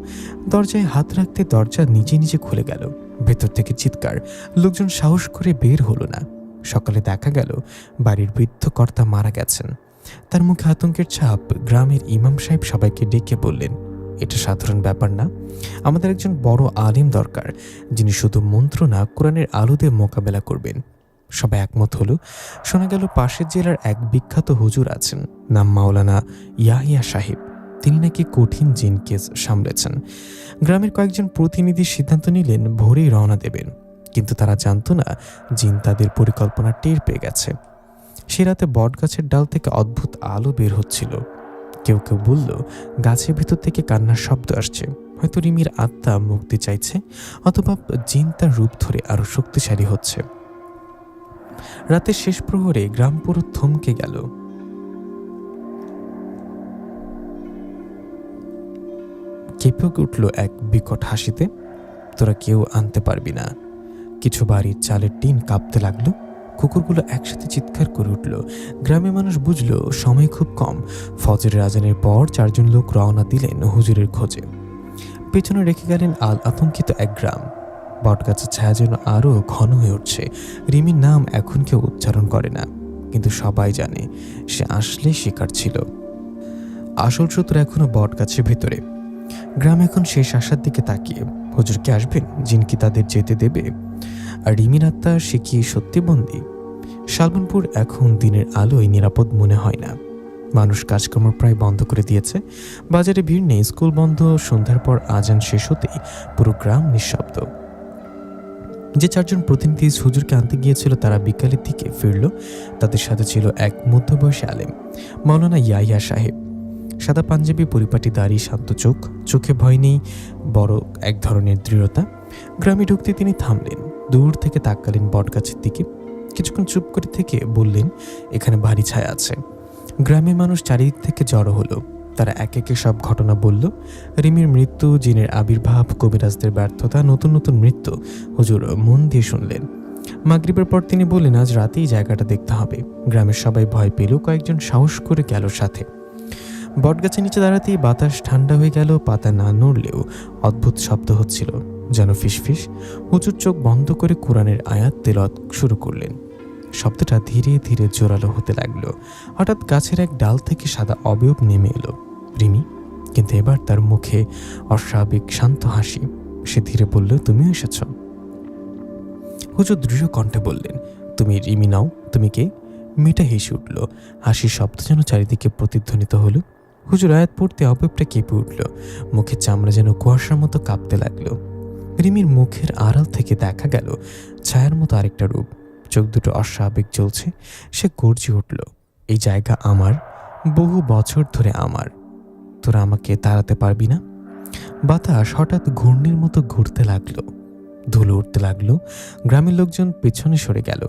দরজায় হাত রাখতে দরজা নিজে নিজে খুলে গেল। ভেতর থেকে চিৎকার। লোকজন সাহস করে বের হলো না। সকালে দেখা গেল বাড়ির বৃদ্ধ কর্তা মারা গেছেন। তার মুখে আতঙ্কের ছাপ। গ্রামের ইমাম সাহেব সবাইকে ডেকে বললেন, এটা সাধারণ ব্যাপার না, আমাদের একজন বড় আলিম দরকার, যিনি শুধু মন্ত্র না, কোরআনের আলো দিয়ে মোকাবেলা করবেন। সবাই একমত হলো। শোনা গেল পাশের জেলার এক বিখ্যাত হুজুর আছেন, নাম মাওলানা ইয়াহিয়া সাহেব। তিনি নাকি কঠিন জিন কেস সামলেছেন। গ্রামের কয়েকজন প্রতিনিধি সিদ্ধান্ত নিলেন ভোরেই রওনা দেবেন, কিন্তু তারা জানতো না জিন তাদের পরিকল্পনা টের পেয়ে গেছে। সে রাতে বটগাছের ডাল থেকে অদ্ভুত আলো বের হচ্ছিল। কেউ কেউ বলল, গাছের ভিতর থেকে কান্নার শব্দ আসছে, হয়তো রিমির আত্মা মুক্তি চাইছে, অথবা জিন তার রূপ ধরে আরো শক্তিশালী হচ্ছে। রাতের শেষ প্রহরে গ্রাম পুরো থমকে গেল। কেঁপে উঠল এক বিকট হাসিতে, তোরা কেউ আনতে পারবি না। কিছু বাড়ির চালের টিন কাঁপতে লাগলো। কুকুরগুলো একসাথে চিৎকার করে উঠল। গ্রামের মানুষ বুঝল সময় খুব কম। ফজরের আজানের পর 4 জন লোক রওনা দিলেন হুজুরের খোঁজে। পেছনে রেখে গেলেন আতঙ্কিত এক গ্রাম। বটগাছের ছায়া যেন আরও ঘন হয়ে উঠছে। রিমির নাম এখন কেউ উচ্চারণ করে না, কিন্তু সবাই জানে সে আসলে শিকার ছিল। আসল সূত্র এখনো বটগাছের ভেতরে। গ্রাম এখন শেষ আশার দিকে তাকিয়ে, হুজুর কি আসবেন? জিন কি তাদের যেতে দেবে? আর রিমির আত্মা সে কি সত্যি বন্দী? শালবনপুর এখন দিনের আলোয় নিরাপদ মনে হয় না। মানুষ কাজকর্ম প্রায় বন্ধ করে দিয়েছে। বাজারে ভিড় নেই, স্কুল বন্ধ। সন্ধ্যার পর আজান শেষ হতেই পুরো গ্রাম নিঃশব্দ। যে 4 জন প্রতিনিধি হুজুরকে আনতে গিয়েছিল তারা বিকালের দিকে ফিরল। তাদের সাথে ছিল এক মধ্যবয়সী আলেম, মাওলানা ইয়াহিয়া সাহেব। সাদা পাঞ্জাবি, পরিপাটি দাড়ি, শান্ত চোখ, চোখে ভয় নেই, বড় এক ধরনের দৃঢ়তা। গ্রামে ঢুকতে তিনি থামলেন, দূর থেকে তাকালেন বটগাছের দিকে, কিছুক্ষণ চুপ করে থেকে বললেন, এখানে ভারী ছায়া আছে। গ্রামের মানুষ চারিদিক থেকে জড়ো হলো। তারা এক একে সব ঘটনা বলল। রিমির মৃত্যু, জিনের আবির্ভাব, কবিরাজদের ব্যর্থতা, নতুন নতুন মৃত্যু। হুজুর মন দিয়ে শুনলেন। মাগরিবের পর তিনি বললেন, আজ রাতেই জায়গাটা দেখতে হবে। গ্রামের সবাই ভয় পেল, কয়েকজন সাহস করে গেল সাথে। বটগাছের নিচে দাঁড়াতেই বাতাস ঠান্ডা হয়ে গেল, পাতা না নড়লেও অদ্ভুত শব্দ হচ্ছিল, যেন ফিসফিস। হুজুর চোখ বন্ধ করে কোরআনের আয়াত তেলাওয়াত শুরু করলেন। শব্দটা ধীরে ধীরে জোরালো হতে লাগলো। হঠাৎ গাছের এক ডাল থেকে সাদা অবয়ব নেমে এলো, রিমি। কিন্তু এবার তার মুখে অস্বাভাবিক শান্ত হাসি। সে ধীরে বলল, তুমিও এসেছ। হুজুর দৃঢ় কণ্ঠে বললেন, তুমি রিমি নাও। তুমি কে? মেয়েটা হেসে উঠল। হাসির শব্দ যেন চারিদিকে প্রতিধ্বনিত হলো। হুজুর আয়াত পড়তে অবয়বটা কেঁপে উঠল, মুখের চামড়া যেন কুয়াশার মতো কাঁপতে লাগলো। রিমির মুখের আড়াল থেকে দেখা গেল ছায়ার মতো আরেকটা রূপ, চোখ দুটো অস্বাভাবিক জ্বলছে। সে গর্জে উঠল, এই জায়গা আমার, বহু বছর ধরে আমার। তোরা আমাকে তাড়াতে পারবি না। বাতাস হঠাৎ ঘূর্ণির মতো ঘুরতে লাগলো, ধুলো উঠতে লাগলো। গ্রামের লোকজন পেছনে সরে গেল।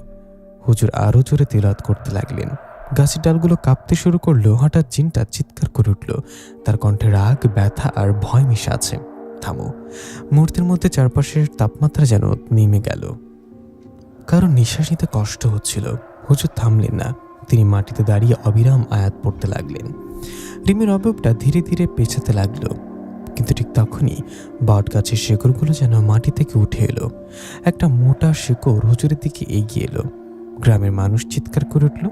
হুজুর আরো জোরে তেলাওয়াত করতে লাগলেন। গাছের ডালগুলো কাঁপতে শুরু করলো। হঠাৎ জিনটা চিৎকার করে উঠল, তার কণ্ঠে রাগ, ব্যথা আর ভয় মিশে আছে। থামো। মুহূর্তের মধ্যে চারপাশের তাপমাত্রা যেন নেমে গেল। কারণ নিঃশ্বাস নিতে কষ্ট হচ্ছিল। হুজুর থামলেন না, তিনি মাটিতে দাঁড়িয়ে অবিরাম আয়াত পড়তে লাগলেন। রিমির অবয়বটা ধীরে ধীরে পেছাতে লাগলো। কিন্তু ঠিক তখনই বট গাছের শেকড়গুলো যেন মাটি থেকে উঠে এলো। একটা মোটা শেকড় হুজুরের দিকে এগিয়ে এলো। গ্রামের মানুষ চিৎকার করে উঠল।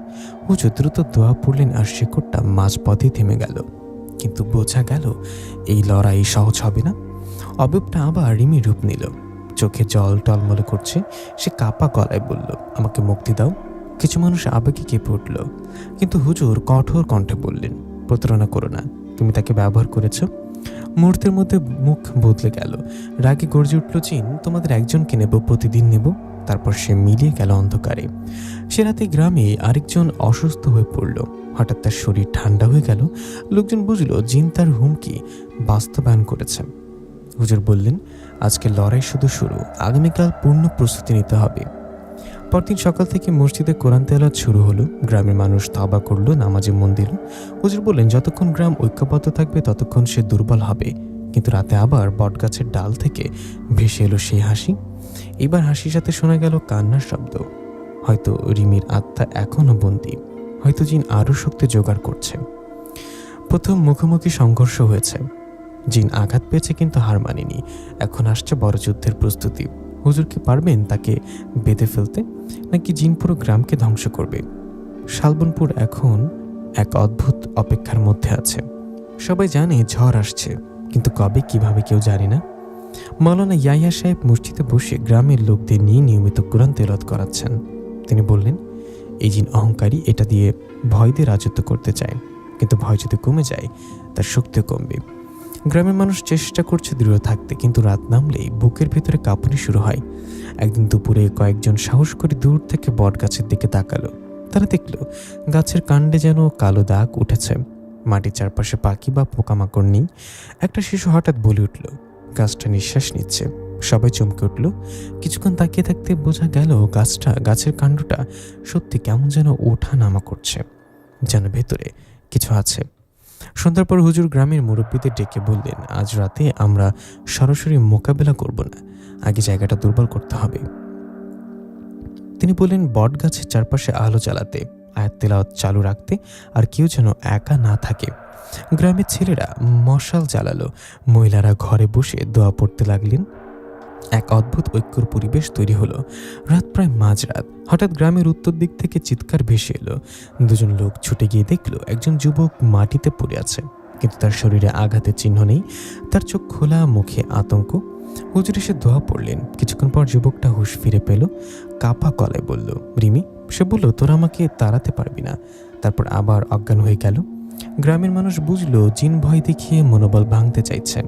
হুজুর দ্রুত দোয়া পড়লেন আর শেকড়টা মাঝপথে থেমে গেল। কিন্তু বোঝা গেল এই লড়াই সহজ হবে না। অবয়বটা আবার রিমি রূপ নিল, চোখে জল টলমলে করছে। সে কাপা গলায় বলল, আমাকে মুক্তি দাও। কিছু মানুষ আবেগে কেঁপে উঠল, কিন্তু হুজুর কঠোর কণ্ঠে বললেন, প্রতারণা করো না, তুমি তাকে ব্যবহার করেছ। মুহূর্তের মধ্যে মুখ বদলে গেল। রাগে গর্জে উঠল, জিন, তোমাদের একজনকে নেব, প্রতিদিন নেব। তারপর সে মিলিয়ে গেল অন্ধকারে। সে রাতে গ্রামে আরেকজন অসুস্থ হয়ে পড়ল। হঠাৎ তার শরীর ঠান্ডা হয়ে গেল। লোকজন বুঝল জিন তার হুমকি বাস্তবায়ন করেছে। হুজুর বললেন, আজকের লড়াই শুধু শুরু, আগামীকাল পূর্ণ প্রস্তুতি নিতে হবে। পরদিন সকাল থেকে মসজিদে কোরআন তেলাওয়াত শুরু হলো। গ্রামের মানুষ তওবা করলো, নামাজে মন দিল। হুজুর বললেন, যতক্ষণ গ্রাম ঐক্যবদ্ধ থাকবে ততক্ষণ সে দুর্বল হবে। কিন্তু রাতে আবার বটগাছের ডাল থেকে ভেসে এলো সেই হাসি। এবার হাসির সাথে শোনা গেল কান্নার শব্দ। হয়তো রিমির আত্মা এখনো বন্দী, হয়তো জিন আরও শক্তি জোগাড় করছে। প্রথম মুখোমুখি সংঘর্ষ হয়েছে। জিন আঘাত পেয়েছে কিন্তু হার মানেনি। এখন আসছে বড় যুদ্ধের প্রস্তুতি। হুজুর কি পারবেন তাকে বেঁধে ফেলতে, নাকি জিন পুরো গ্রামকে ধ্বংস করবে? শালবনপুর এখন এক অদ্ভুত অপেক্ষার মধ্যে আছে। সবাই জানে ঝড় আসছে, কিন্তু কবে, কিভাবে কেউ জানে না। মাওলানা ইয়াহিয়া সাহেব মসজিদে বসে গ্রামের লোকদের নিয়ে নিয়মিত কোরআন তেলাওয়াত করাচ্ছেন। তিনি বললেন, এই জিন অহংকারী, এটা দিয়ে ভয় দিয়ে রাজত্ব করতে চায়। কিন্তু ভয় যদি কমে যায়, তার শক্তিও কমবে। গ্রামের মানুষ চেষ্টা করছে দৃঢ় থাকতে, কিন্তু রাত নামলেই বুকের ভেতরে কাঁপুনি শুরু হয়। একদিন দুপুরে কয়েকজন সাহস করে দূর থেকে বট গাছের দিকে তাকালো। তারা দেখল গাছের কাণ্ডে যেন কালো দাগ উঠেছে। মাটির চারপাশে পাখি বা পোকামাকড় নেই। একটা শিশু হঠাৎ বলে উঠল, গাছটা নিঃশ্বাস নিচ্ছে। সবাই চমকে উঠল। কিছুক্ষণ তাকিয়ে থাকতে বোঝা গেল গাছের কাণ্ডটা সত্যি কেমন যেন ওঠা নামা করছে, যেন ভেতরে কিছু আছে। সন্ধ্যার পর হুজুর গ্রামের মুরব্বীদের ডেকে বললেন, আজ রাতে আমরা সরাসরি মোকাবেলা করব না, আগে জায়গাটা দুর্বল করতে হবে। তিনি বললেন, বট গাছের চারপাশে আলো জ্বালাতে, আয়াত তেলাওয়াত চালু রাখতে, আর কেউ যেন একা না থাকে। গ্রামের ছেলেরা মশাল জ্বালালো, মহিলারা ঘরে বসে দোয়া পড়তে লাগলেন। এক অদ্ভুত ঐক্যর পরিবেশ তৈরি হলো। রাত প্রায় মাঝরাত। হঠাৎ গ্রামের উত্তর দিক থেকে চিৎকার ভেসে এলো। দুজন লোক ছুটে গিয়ে দেখলো একজন যুবক মাটিতে পড়ে আছে, কিন্তু তার শরীরে আঘাতের চিহ্ন নেই। তার চোখ খোলা, মুখে আতঙ্ক। হুজুর এসে দোয়া পড়লেন। কিছুক্ষণ পর যুবকটা হুঁশ ফিরে পেল, কাপা গলায় বলল, রিমি। সে বলল, তোরা আমাকে তাড়াতে পারবি না। তারপর আবার অজ্ঞান হয়ে গেল। গ্রামের মানুষ বুঝলো জিন ভয় দেখিয়ে মনোবল ভাঙতে চাইছে।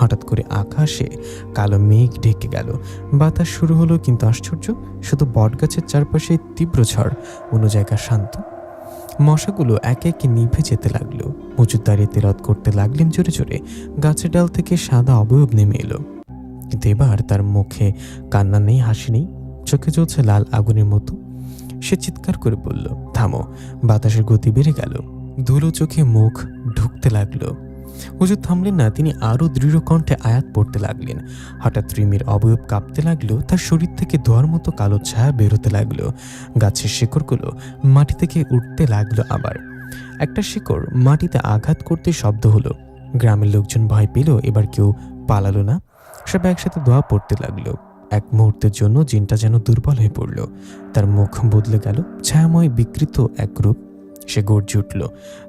হঠাৎ করে আকাশে কালো মেঘ ঢেকে গেল। বাতাস শুরু হলো, কিন্তু আশ্চর্য, শুধু বটগাছের চারপাশে তীব্র ঝড়, অন্য জায়গা শান্ত। মশাগুলো একে একে নিভে যেতে লাগলো। হুজুর দাঁড়িয়ে তেলাওয়াত করতে লাগলেন জোরে জোরে। গাছের ডাল থেকে সাদা অবয়ব নেমে এলো, কিন্তু এবার তার মুখে কান্না নেই, হাসি নেই, চোখে জ্বলছে লাল আগুনের মতো। সে চিৎকার করে বলল, থামো। বাতাসের গতি বেড়ে গেল, ধুলো চোখে মুখ ঢুকতে লাগলো। হুজুর থামলেন না, তিনি আরো দৃঢ় কণ্ঠে আয়াত পড়তে লাগলেন। হঠাৎ রিমির অবয়ব কাঁপতে লাগলো, তার শরীর থেকে ধোয়ার মতো কালো ছায়া বেরোতে লাগলো। গাছের শিকড়গুলো মাটি থেকে উঠতে লাগলো। আবার একটা শিকড় মাটিতে আঘাত করতে শব্দ হলো। গ্রামের লোকজন ভয় পেল, এবার কেউ পালালো না, সব একসাথে দোয়া পড়তে লাগলো। এক মুহূর্তের জন্য জিনটা যেন দুর্বল হয়ে পড়ল, তার মুখ বদলে গেল, ছায়াময় বিকৃত এক রূপ। সে গর্জে উঠল,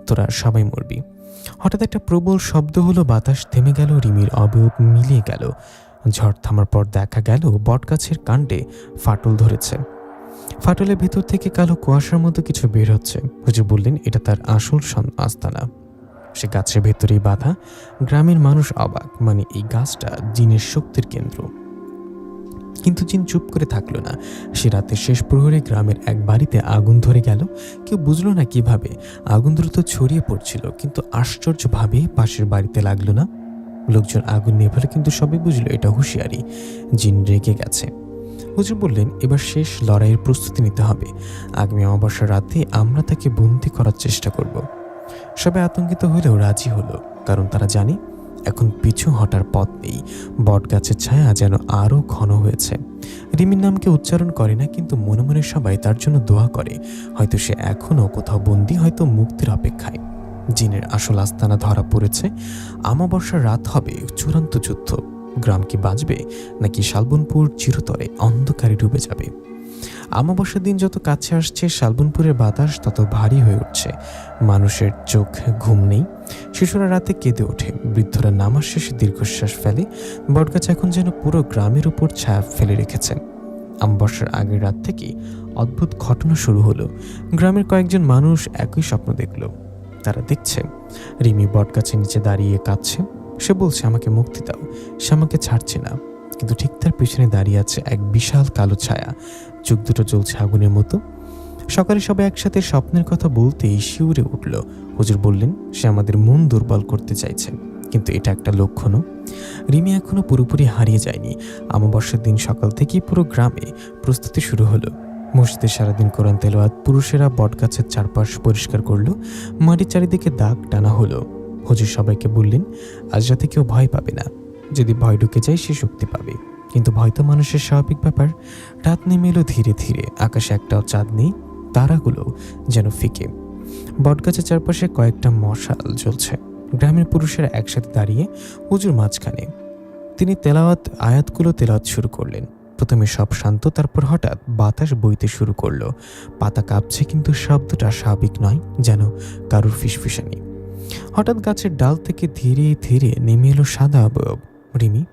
তোরা সবাই মরবি। হঠাৎ একটা প্রবল শব্দ হলো, বাতাস থেমে গেল, রিমির অবয়ব মিলিয়ে গেল। ঝড় থামার পর দেখা গেল বটগাছের কাণ্ডে ফাটল ধরেছে। ফাটলের ভেতর থেকে কালো কুয়াশার মতো কিছু বের হচ্ছে। হুজুর বললেন, এটা তার আসল আস্তানা। সে গাছের ভেতরেই বাঁধা। গ্রামের মানুষ অবাক, মানে এই গাছটা জিনের শক্তির কেন্দ্র। কিন্তু জিন চুপ করে থাকলো না। সে রাতের শেষ প্রহরে গ্রামের এক বাড়িতে আগুন ধরে গেল। কেউ বুঝলো না কিভাবে। আগুন দ্রুত ছড়িয়ে পড়ছিল, কিন্তু আশ্চর্যভাবে পাশের বাড়িতে লাগলো না। লোকজন আগুন নেভালো, কিন্তু সবাই বুঝলো এটা হুঁশিয়ারি, জিন রেগে গেছে। হুজুর বললেন, এবার শেষ লড়াইয়ের প্রস্তুতি নিতে হবে। আগামী অমাবস্যার রাতে আমরা তাকে বন্দি করার চেষ্টা করব। সবাই আতঙ্কিত হলেও রাজি হলো, কারণ তারা জানে এখন পিছু হটার পথ নেই। বটগাছের ছায়া যেন আরও ঘন হয়েছে। রিমির নামকে উচ্চারণ করে না, কিন্তু মনে মনে সবাই তার জন্য দোয়া করে। হয়তো সে এখনও কোথাও বন্দী, হয়তো মুক্তির অপেক্ষায়। জিনের আসল আস্তানা ধরা পড়েছে। অমাবস্যার রাত হবে চূড়ান্ত যুদ্ধ। গ্রাম কি বাঁচবে, নাকি শালবনপুর চিরতরে অন্ধকারে ডুবে যাবে? অমাবস্যার দিন যত কাছে আসছে, শালবনপুরের বাতাস তত ভারী হয়ে উঠছে। মানুষের চোখ ঘুম নেই। শিশুরা রাতে কেঁদে ওঠে, বৃদ্ধরা নামাজ শেষে দীর্ঘশ্বাস ফেলে। বটগাছ এখন যেন পুরো গ্রামের উপর ছায়া ফেলে রেখেছে। অমাবস্যার আগের রাত থেকে অদ্ভুত ঘটনা শুরু হলো। গ্রামের কয়েকজন মানুষ একই স্বপ্ন দেখল। তারা দেখছে রিমি বটগাছের নিচে দাঁড়িয়ে কাঁদছে। সে বলছে, আমাকে মুক্তি দাও, সে আমাকে ছাড়ছে না। কিন্তু ঠিক তার পিছনে দাঁড়িয়ে আছে এক বিশাল কালো ছায়া, চোখ দুটো জ্বলছে আগুনের মতো। সকালে সবাই একসাথে স্বপ্নের কথা বলতেই শিউরে উঠল। হুজুর বললেন, সে আমাদের মন দুর্বল করতে চাইছে, কিন্তু এটা একটা লক্ষণও। রিমি এখনো পুরোপুরি হারিয়ে যায়নি। অমাবস্যার দিন সকাল থেকেই পুরো গ্রামে প্রস্তুতি শুরু হলো। মসজিদে সারাদিন কোরআন তেলাওয়াত, পুরুষেরা বটগাছের চারপাশ পরিষ্কার করলো, মাটির চারিদিকে দাগ টানা হলো। হুজুর সবাইকে বললেন, আজ রাতে কেউ ভয় পাবে না। যদি ভয় ঢুকে যায়, সে শক্তি পাবে। কিন্তু ভয় তো মানুষের স্বাভাবিক ব্যাপার। রাত নেমে এলো ধীরে ধীরে। আকাশে একটাও চাঁদ নেই, তারাগুলো যেন ফিকে। বটগাছের চারপাশে কয়েকটা মশাল জ্বলছে। গ্রামের পুরুষেরা একসাথে দাঁড়িয়ে, হুজুর মাঝখানে। তিনি আয়াতগুলো তেলাওয়াত শুরু করলেন। প্রথমে সব শান্ত, তারপর হঠাৎ বাতাস বইতে শুরু করলো। পাতা কাঁপছে, কিন্তু শব্দটা স্বাভাবিক নয়, যেন কারুর ফিসফিসানি। হঠাৎ গাছের ডাল থেকে ধীরে ধীরে নেমে এলো সাদা অবয়ব, রিমি।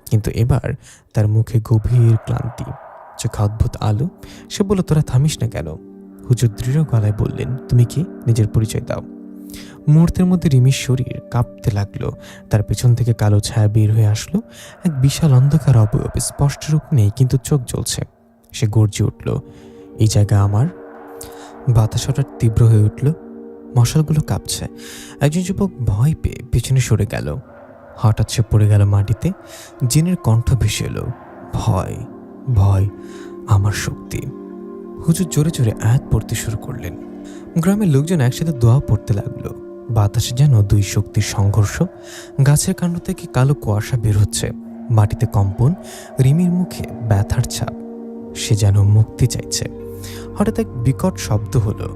কিন্তু এবার তার মুখে গভীর ক্লান্তি, চোখে অদ্ভুত আলো। সে বলল, তোরা থামিস না কেন? হুজুর দৃঢ় গলায় বললেন, তুমি কি? নিজের পরিচয় দাও। মুহূর্তের মধ্যে রিমির শরীর কাঁপতে লাগলো। তার পেছন থেকে কালো ছায়া বের হয়ে আসলো। এক বিশাল অন্ধকার অবয়ব, স্পষ্ট রূপ নেই, কিন্তু চোখ জ্বলছে। সে গর্জে উঠল, এই জায়গা আমার। বাতাস হঠাৎ তীব্র হয়ে উঠল, মশালগুলো কাঁপছে। একজন যুবক ভয় পেয়ে পেছনে সরে গেল। হঠাৎ সে পড়ে গেল মাটিতে। জিনের কণ্ঠ ভেসে এলো, ভয়, ভয় আমার শক্তি। হুজুর জোরে জোরে আয়াত পড়তে শুরু করলেন। গ্রামের লোকজন একসাথে দোয়া পড়তে লাগলো। বাতাসে যেন দুই শক্তির সংঘর্ষ। গাছের কাণ্ড থেকে কালো কুয়াশা বের হচ্ছে, মাটিতে কম্পন, রিমির মুখে ব্যথার ছাপ। সে যেন মুক্তি চাইছে। হঠাৎ এক বিকট শব্দ হলো।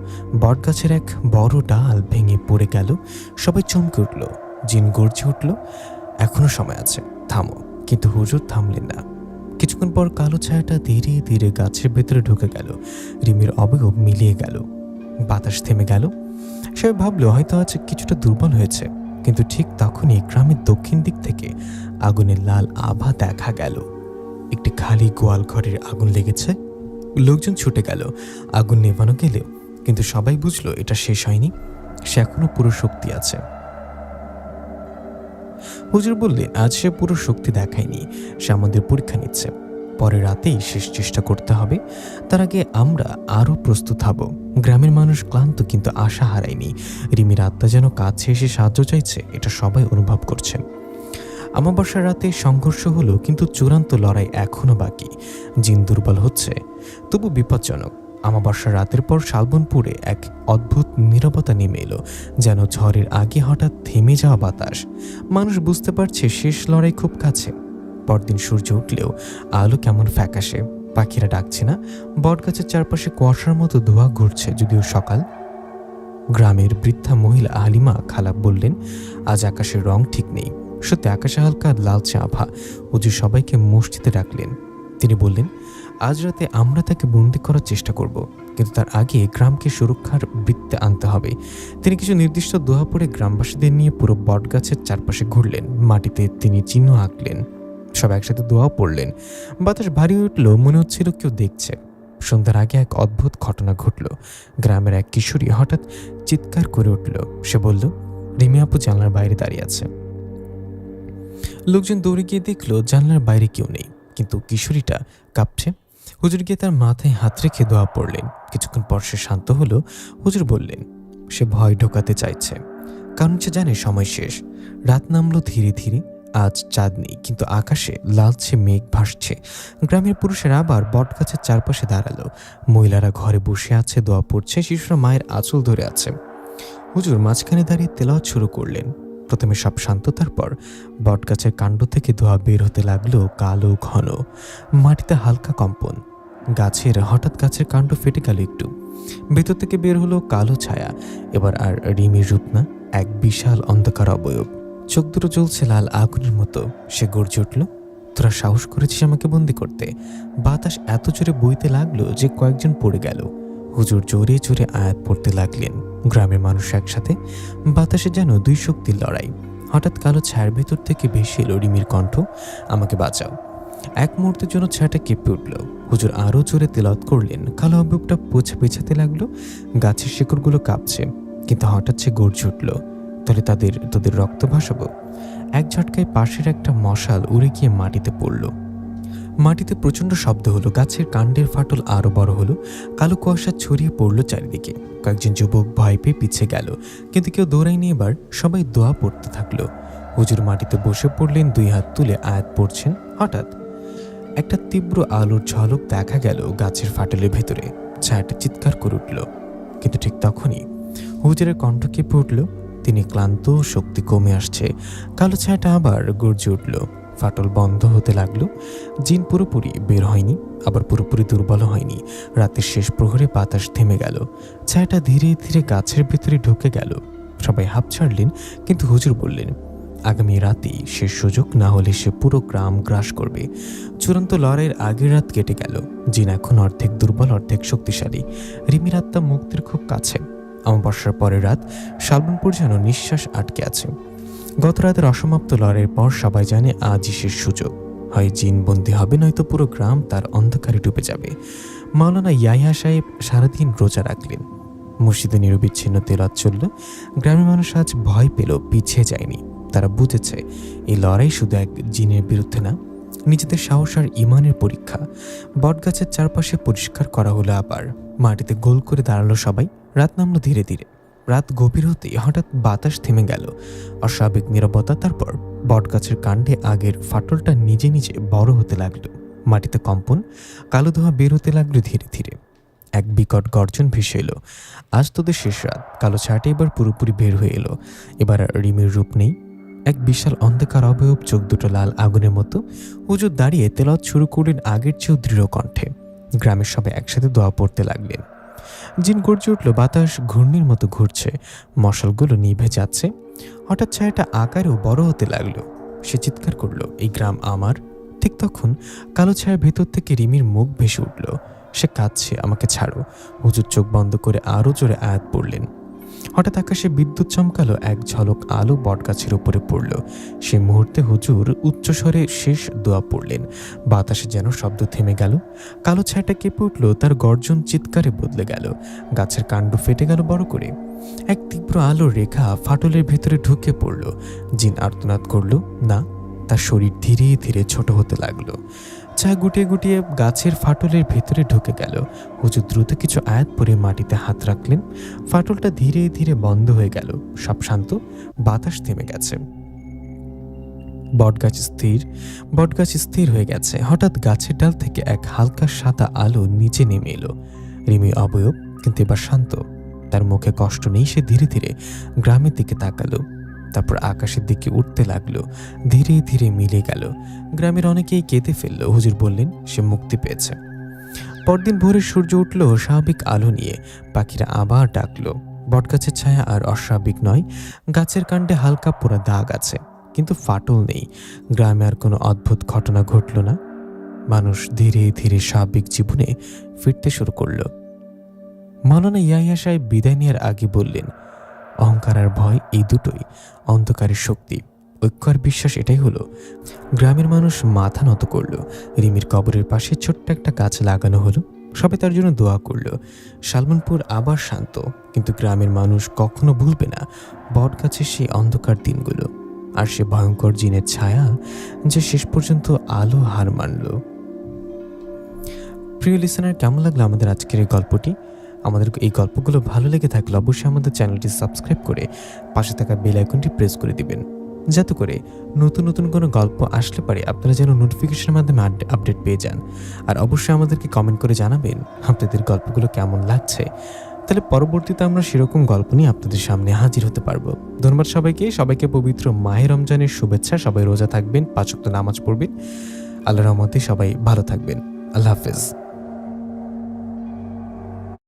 বটগাছের এক বড় ডাল ভেঙে পড়ে গেল। সবাই চমকে উঠল। জিন গর্জে উঠল, এখনো সময় আছে, থামো। কিন্তু হুজুর থামলেন না। কিছুক্ষণ পর কালো ছায়াটা ধীরে ধীরে গাছের ভেতরে ঢুকে গেল। রিমির অবয়ব মিলিয়ে গেল। বাতাস থেমে গেল। সে ভাবলো হয়তো আজ কিছুটা দুর্বল হয়েছে। কিন্তু ঠিক তখনই গ্রামের দক্ষিণ দিক থেকে আগুনের লাল আভা দেখা গেল। একটি খালি গোয়াল ঘরের আগুন লেগেছে। লোকজন ছুটে গেল। আগুন নেভানো গেলেও কিন্তু সবাই বুঝলো এটা শেষ হয়নি। সে এখনো পুরো শক্তি আছে। হুজুর বললেন, আজ সে পুরো শক্তি দেখায়নি, সে আমাদের পরীক্ষা নিচ্ছে। পরে রাতেই শেষ চেষ্টা করতে হবে, তার আগে আমরা আরও প্রস্তুত হব। গ্রামের মানুষ ক্লান্ত, কিন্তু আশা হারায়নি। রিমির আত্মা যেন কাছে এসে সাহায্য চাইছে, এটা সবাই অনুভব করছে। আমাবস্যার রাতে সংঘর্ষ হলো, কিন্তু চূড়ান্ত লড়াই এখনো বাকি। জিন দুর্বল হচ্ছে, তবু বিপজ্জনক। আমাবস্যার রাতের পর শালবনপুরে এক অদ্ভুত নীরবতা নেমে এলো, যেন ঝড়ের আগে হঠাৎ থেমে যাওয়া বাতাস। মানুষ বুঝতে পারছে শেষ লড়াই খুব কাছে। পরদিন সূর্য উঠলেও আলো কেমন ফ্যাকাশে, পাখিরা ডাকছে না, বটগাছের চারপাশে কুয়াশার মতো ধোঁয়া ঘুরছে। যদিও সকাল। গ্রামের বৃদ্ধা মহিলা হালিমা খালা বললেন, আজ আকাশের রং ঠিক নেই। সত্যি আকাশে হালকা লালচে আভা। হুজুর সবাইকে মসজিদে ডাকলেন। তিনি বললেন, আজ রাতে আমরা তাকে বন্দি করার চেষ্টা করব, কিন্তু তার আগে গ্রামকে সুরক্ষার বৃত্তে আনতে হবে। তিনি কিছু নির্দিষ্ট দোয়া পড়ে গ্রামবাসীদের নিয়ে পুরো বটগাছের চারপাশে ঘুরলেন। মাটিতে তিনি চিহ্ন আঁকলেন। সব একসাথে দোয়াও পড়লেন। বাতাস ভারী উঠল, মনে হচ্ছিল কেউ দেখছে। সন্ধ্যার আগে এক অদ্ভুত ঘটনা ঘটল। গ্রামের এক কিশোরী হঠাৎ চিৎকার করে উঠল। সে বলল, রিমি আপু জানলার বাইরে দাঁড়িয়ে আছে। লোকজন দৌড়ে গিয়ে দেখল জানলার বাইরে কেউ নেই, কিন্তু কিশোরীটা কাঁপছে। হুজুর গিয়ে তার মাথায় হাত রেখে দোয়া পড়লেন। কিছুক্ষণ পর সে শান্ত হলো। হুজুর বললেন, সে ভয় ঢোকাতে চাইছে, কারণ সে জানে সময় শেষ। রাত নামলো ধীরে ধীরে। আজ চাঁদ নেই, কিন্তু আকাশে লালচে মেঘ ভাসছে। গ্রামের পুরুষেরা আবার বটগাছের চারপাশে দাঁড়ালো। মহিলারা ঘরে বসে আছে, দোয়া পড়ছে। শিশুরা মায়ের আঁচল ধরে আছে। হুজুর মাঝখানে দাঁড়িয়ে তেলাওয়াত শুরু করলেন। প্রথমে সব শান্ত, তারপর বটগাছের কাণ্ড থেকে ধোঁয়া বের হতে লাগলো, কালো ঘন। মাটিতে হালকা কম্পন। হঠাৎ গাছের কাণ্ড ফেটে গেল একটু। ভেতর থেকে বের হলো কালো ছায়া। এবার আর রিমির রূপ না, এক বিশাল অন্ধকার অবয়ব। চোখ দুটো জ্বলছে লাল আগুনের মতো। সে গর্জে উঠল, তোরা সাহস করেছিস আমাকে বন্দি করতে? বাতাস এত জোরে বইতে লাগলো যে কয়েকজন পড়ে গেল। হুজুর জোরে জোরে আয়াত পড়তে লাগলেন। গ্রামের মানুষ একসাথে। বাতাসে যেন দুই শক্তির লড়াই। হঠাৎ কালো ছায়ার ভেতর থেকে ভেসে এলো রিমির কণ্ঠ, আমাকে বাঁচাও। এক মুহূর্তের জন্য ছায়াটা কেঁপে উঠল। হুজুর আরও জোরে তেলাওয়াত করলেন। কালো অবয়বটা পেছাতে লাগলো। গাছের শিকড়গুলো কাঁপছে, কিন্তু হঠাৎ সে গর্জে উঠল, তাহলে তোদের রক্ত ভাসাবো। এক ঝটকায় পাশের একটা মশাল উড়ে গিয়ে মাটিতে পড়ল। মাটিতে প্রচণ্ড শব্দ হলো। গাছের কাণ্ডের ফাটল আরো বড় হলো। কালো কুয়াশা ছড়িয়ে পড়ল চারিদিকে। কয়েকজন যুবক ভয় পেয়ে পিছিয়ে গেল, কিন্তু কেউ দৌড়ায়নি। এবার সবাই দোয়া পড়তে থাকলো। হুজুর মাটিতে বসে পড়লেন, দুই হাত তুলে আয়াত পড়ছেন। হঠাৎ একটা তীব্র আলোর ঝলক দেখা গেল গাছের ফাটলের ভেতরে। ছায়াটা চিৎকার করে উঠল, কিন্তু ঠিক তখনই হুজুরের কণ্ঠ কেঁপে উঠল। তিনি ক্লান্ত, শক্তি কমে আসছে। কালো ছায়াটা আবার গর্জে উঠল। ফাটল বন্ধ হতে লাগলো। জিন পুরোপুরি বের হয়নি, আবার পুরোপুরি দুর্বল হয়নি। রাতের শেষ প্রহরে বাতাস থেমে গেল। ছায়াটা ধীরে ধীরে গাছের ভেতরে ঢুকে গেল। সবাই হাঁপ ছাড়লেন, কিন্তু হুজুর বললেন, আগামী রাতেই শেষ সুযোগ, না হলে সে পুরো গ্রাম গ্রাস করবে। চূড়ান্ত লড়াইয়ের আগের রাত কেটে গেল। জিন এখন অর্ধেক দুর্বল, অর্ধেক শক্তিশালী। রিমির আত্মা মুক্তির খুব কাছে। অমাবস্যার পরের রাত শালবনপুর যেন নিঃশ্বাস আটকে আছে। গত রাতের অসমাপ্ত লড়াইয়ের পর সবাই জানে আজই শেষ সুযোগ। হয় জিন বন্দী হবে, নয়তো পুরো গ্রাম তার অন্ধকারে ডুবে যাবে। মাওলানা ইয়াহিয়া সাহেব সারাদিন রোজা রাখলেন। মসজিদে নিরবিচ্ছিন্ন তেলাওয়াত চলল। গ্রামের মানুষ আজ ভয় পেল, পিছিয়ে যায়নি। তারা বুঝেছে এই লড়াই শুধু এক জিনের বিরুদ্ধে না, নিজেদের সাহস আর ইমানের পরীক্ষা। বটগাছের চারপাশে পরিষ্কার করা হলো। আবার মাটিতে গোল করে দাঁড়ালো সবাই। রাত নামলো ধীরে ধীরে। রাত গভীর হতেই হঠাৎ বাতাস থেমে গেল। অস্বাভাবিক নীরবতা। তারপর বটগাছের কাণ্ডে আগের ফাটলটা নিজে নিজে বড় হতে লাগলো। মাটিতে কম্পন, কালো ধোঁয়া বের হতে লাগলো ধীরে ধীরে। এক বিকট গর্জন ভেসে এলো, আজ তোদের শেষ রাত। কালো ছায়াটা এবার পুরোপুরি বের হয়ে এলো। এবার আর রিমির রূপ নেই। এক বিশাল অন্ধকার অবয়ব, চোখ দুটো লাল আগুনের মতো। হুজুর দাঁড়িয়ে তেলাওয়াত শুরু করলেন আগের চেয়েও দৃঢ় কণ্ঠে। গ্রামের সবাই একসাথে দোয়া পড়তে লাগলেন। জিন গর্জে উঠল। বাতাস ঘূর্ণির মতো ঘুরছে। মশালগুলো নিভে যাচ্ছে। হঠাৎ ছায়াটা আকারেও বড় হতে লাগলো। সে চিৎকার করলো, এই গ্রাম আমার। ঠিক তখন কালো ছায়ার ভেতর থেকে রিমির মুখ ভেসে উঠল। সে কাঁদছে, আমাকে ছাড়ো। হুজুর চোখ বন্ধ করে আরো জোরে আয়াত পড়লেন। হঠাৎ আকাশে বিদ্যুৎ চমকালো, এক ঝলক আলো বটগাছের উপরে পড়ল। সে মুহূর্তে হুজুর উচ্চস্বরে শেষ দোয়া পড়লেন। বাতাসে যেন শব্দ থেমে গেল। কালো ছায়াটা কেঁপে উঠল, তার গর্জন চিৎকারে বদলে গেল। গাছের কাণ্ড ফেটে গেল বড় করে। এক তীব্র আলোর রেখা ফাটলের ভেতরে ঢুকে পড়ল। জিন আর্তনাদ করল, না, তার শরীর ধীরে ধীরে ছোট হতে লাগলো। ছায়া গুটিয়ে গুটিয়ে গাছের ফাটলের ভেতরে ঢুকে গেল। হুজুর দ্রুত কিছু আয়াত পরে মাটিতে হাত রাখলেন। ফাটলটা ধীরে ধীরে বন্ধ হয়ে গেল। সব শান্ত, বাতাস থেমে গেছে। বটগাছ স্থির হয়ে গেছে। হঠাৎ গাছের ডাল থেকে এক হালকা সাদা আলো নিচে নেমে এলো। রিমি অবয়ব, কিন্তু এবার শান্ত। তার মুখে কষ্ট নেই। সে ধীরে ধীরে গ্রামের দিকে তাকালো, তারপর আকাশের দিকে উঠতে লাগলো। ধীরে ধীরে মিলে গেল। গ্রামের অনেকেই কেঁদে ফেলল। হুজুর বললেন সে মুক্তি পেয়েছে। পরদিন ভোরে সূর্য উঠল স্বাভাবিক আলো নিয়ে। পাখিরা আবার ডাকলো। বটগাছের ছায়া আর অস্বাভাবিক নয়। গাছের কাণ্ডে হালকা পোড়া দাগ আছে, কিন্তু ফাটল নেই। গ্রামে আর কোনো অদ্ভুত ঘটনা ঘটল না। মানুষ ধীরে ধীরে স্বাভাবিক জীবনে ফিরতে শুরু করল। মাওলানা ইয়াহিয়া সাহেব বিদায় নেওয়ার আগে বললেন, অহংকার আর ভয়, এই দুটোই অন্ধকারের শক্তি। ঐক্য আর বিশ্বাস, এটাই হলো। গ্রামের মানুষ মাথা নত করল। রিমির কবরের পাশে ছোট্ট একটা গাছ লাগানো হলো। সবাই তার জন্য দোয়া করল। সালমানপুর আবার শান্ত, কিন্তু গ্রামের মানুষ কখনো ভুলবে না বটগাছের সেই অন্ধকার দিনগুলো আর সে ভয়ঙ্কর জিনের ছায়া যে শেষ পর্যন্ত আলো হার মানল। প্রিয় লিসেনার, কেমন লাগলো আমাদের আজকের এই গল্পটি? আমাদের এই গল্পগুলো ভালো লেগে থাকলে অবশ্যই আমাদের চ্যানেলটি সাবস্ক্রাইব করে পাশে থাকা বেল আইকনটি প্রেস করে দিবেন, যাতে করে নতুন নতুন কোনো গল্প আসলে পারে আপনারা যেন নোটিফিকেশনের মাধ্যমে আপডেট পেয়ে যান। আর অবশ্যই আমাদেরকে কমেন্ট করে জানাবেন আপনাদের গল্পগুলো কেমন লাগছে। তাহলে পরবর্তীতে আমরা সেরকম গল্প নিয়ে আপনাদের সামনে হাজির হতে পারবো। ধন্যবাদ সবাইকে পবিত্র মাহে রমজানের শুভেচ্ছা। সবাই রোজা থাকবেন, 5 ওয়াক্ত নামাজ পড়বেন। আল্লাহর রহমতে সবাই ভালো থাকবেন। আল্লাহ হাফেজ।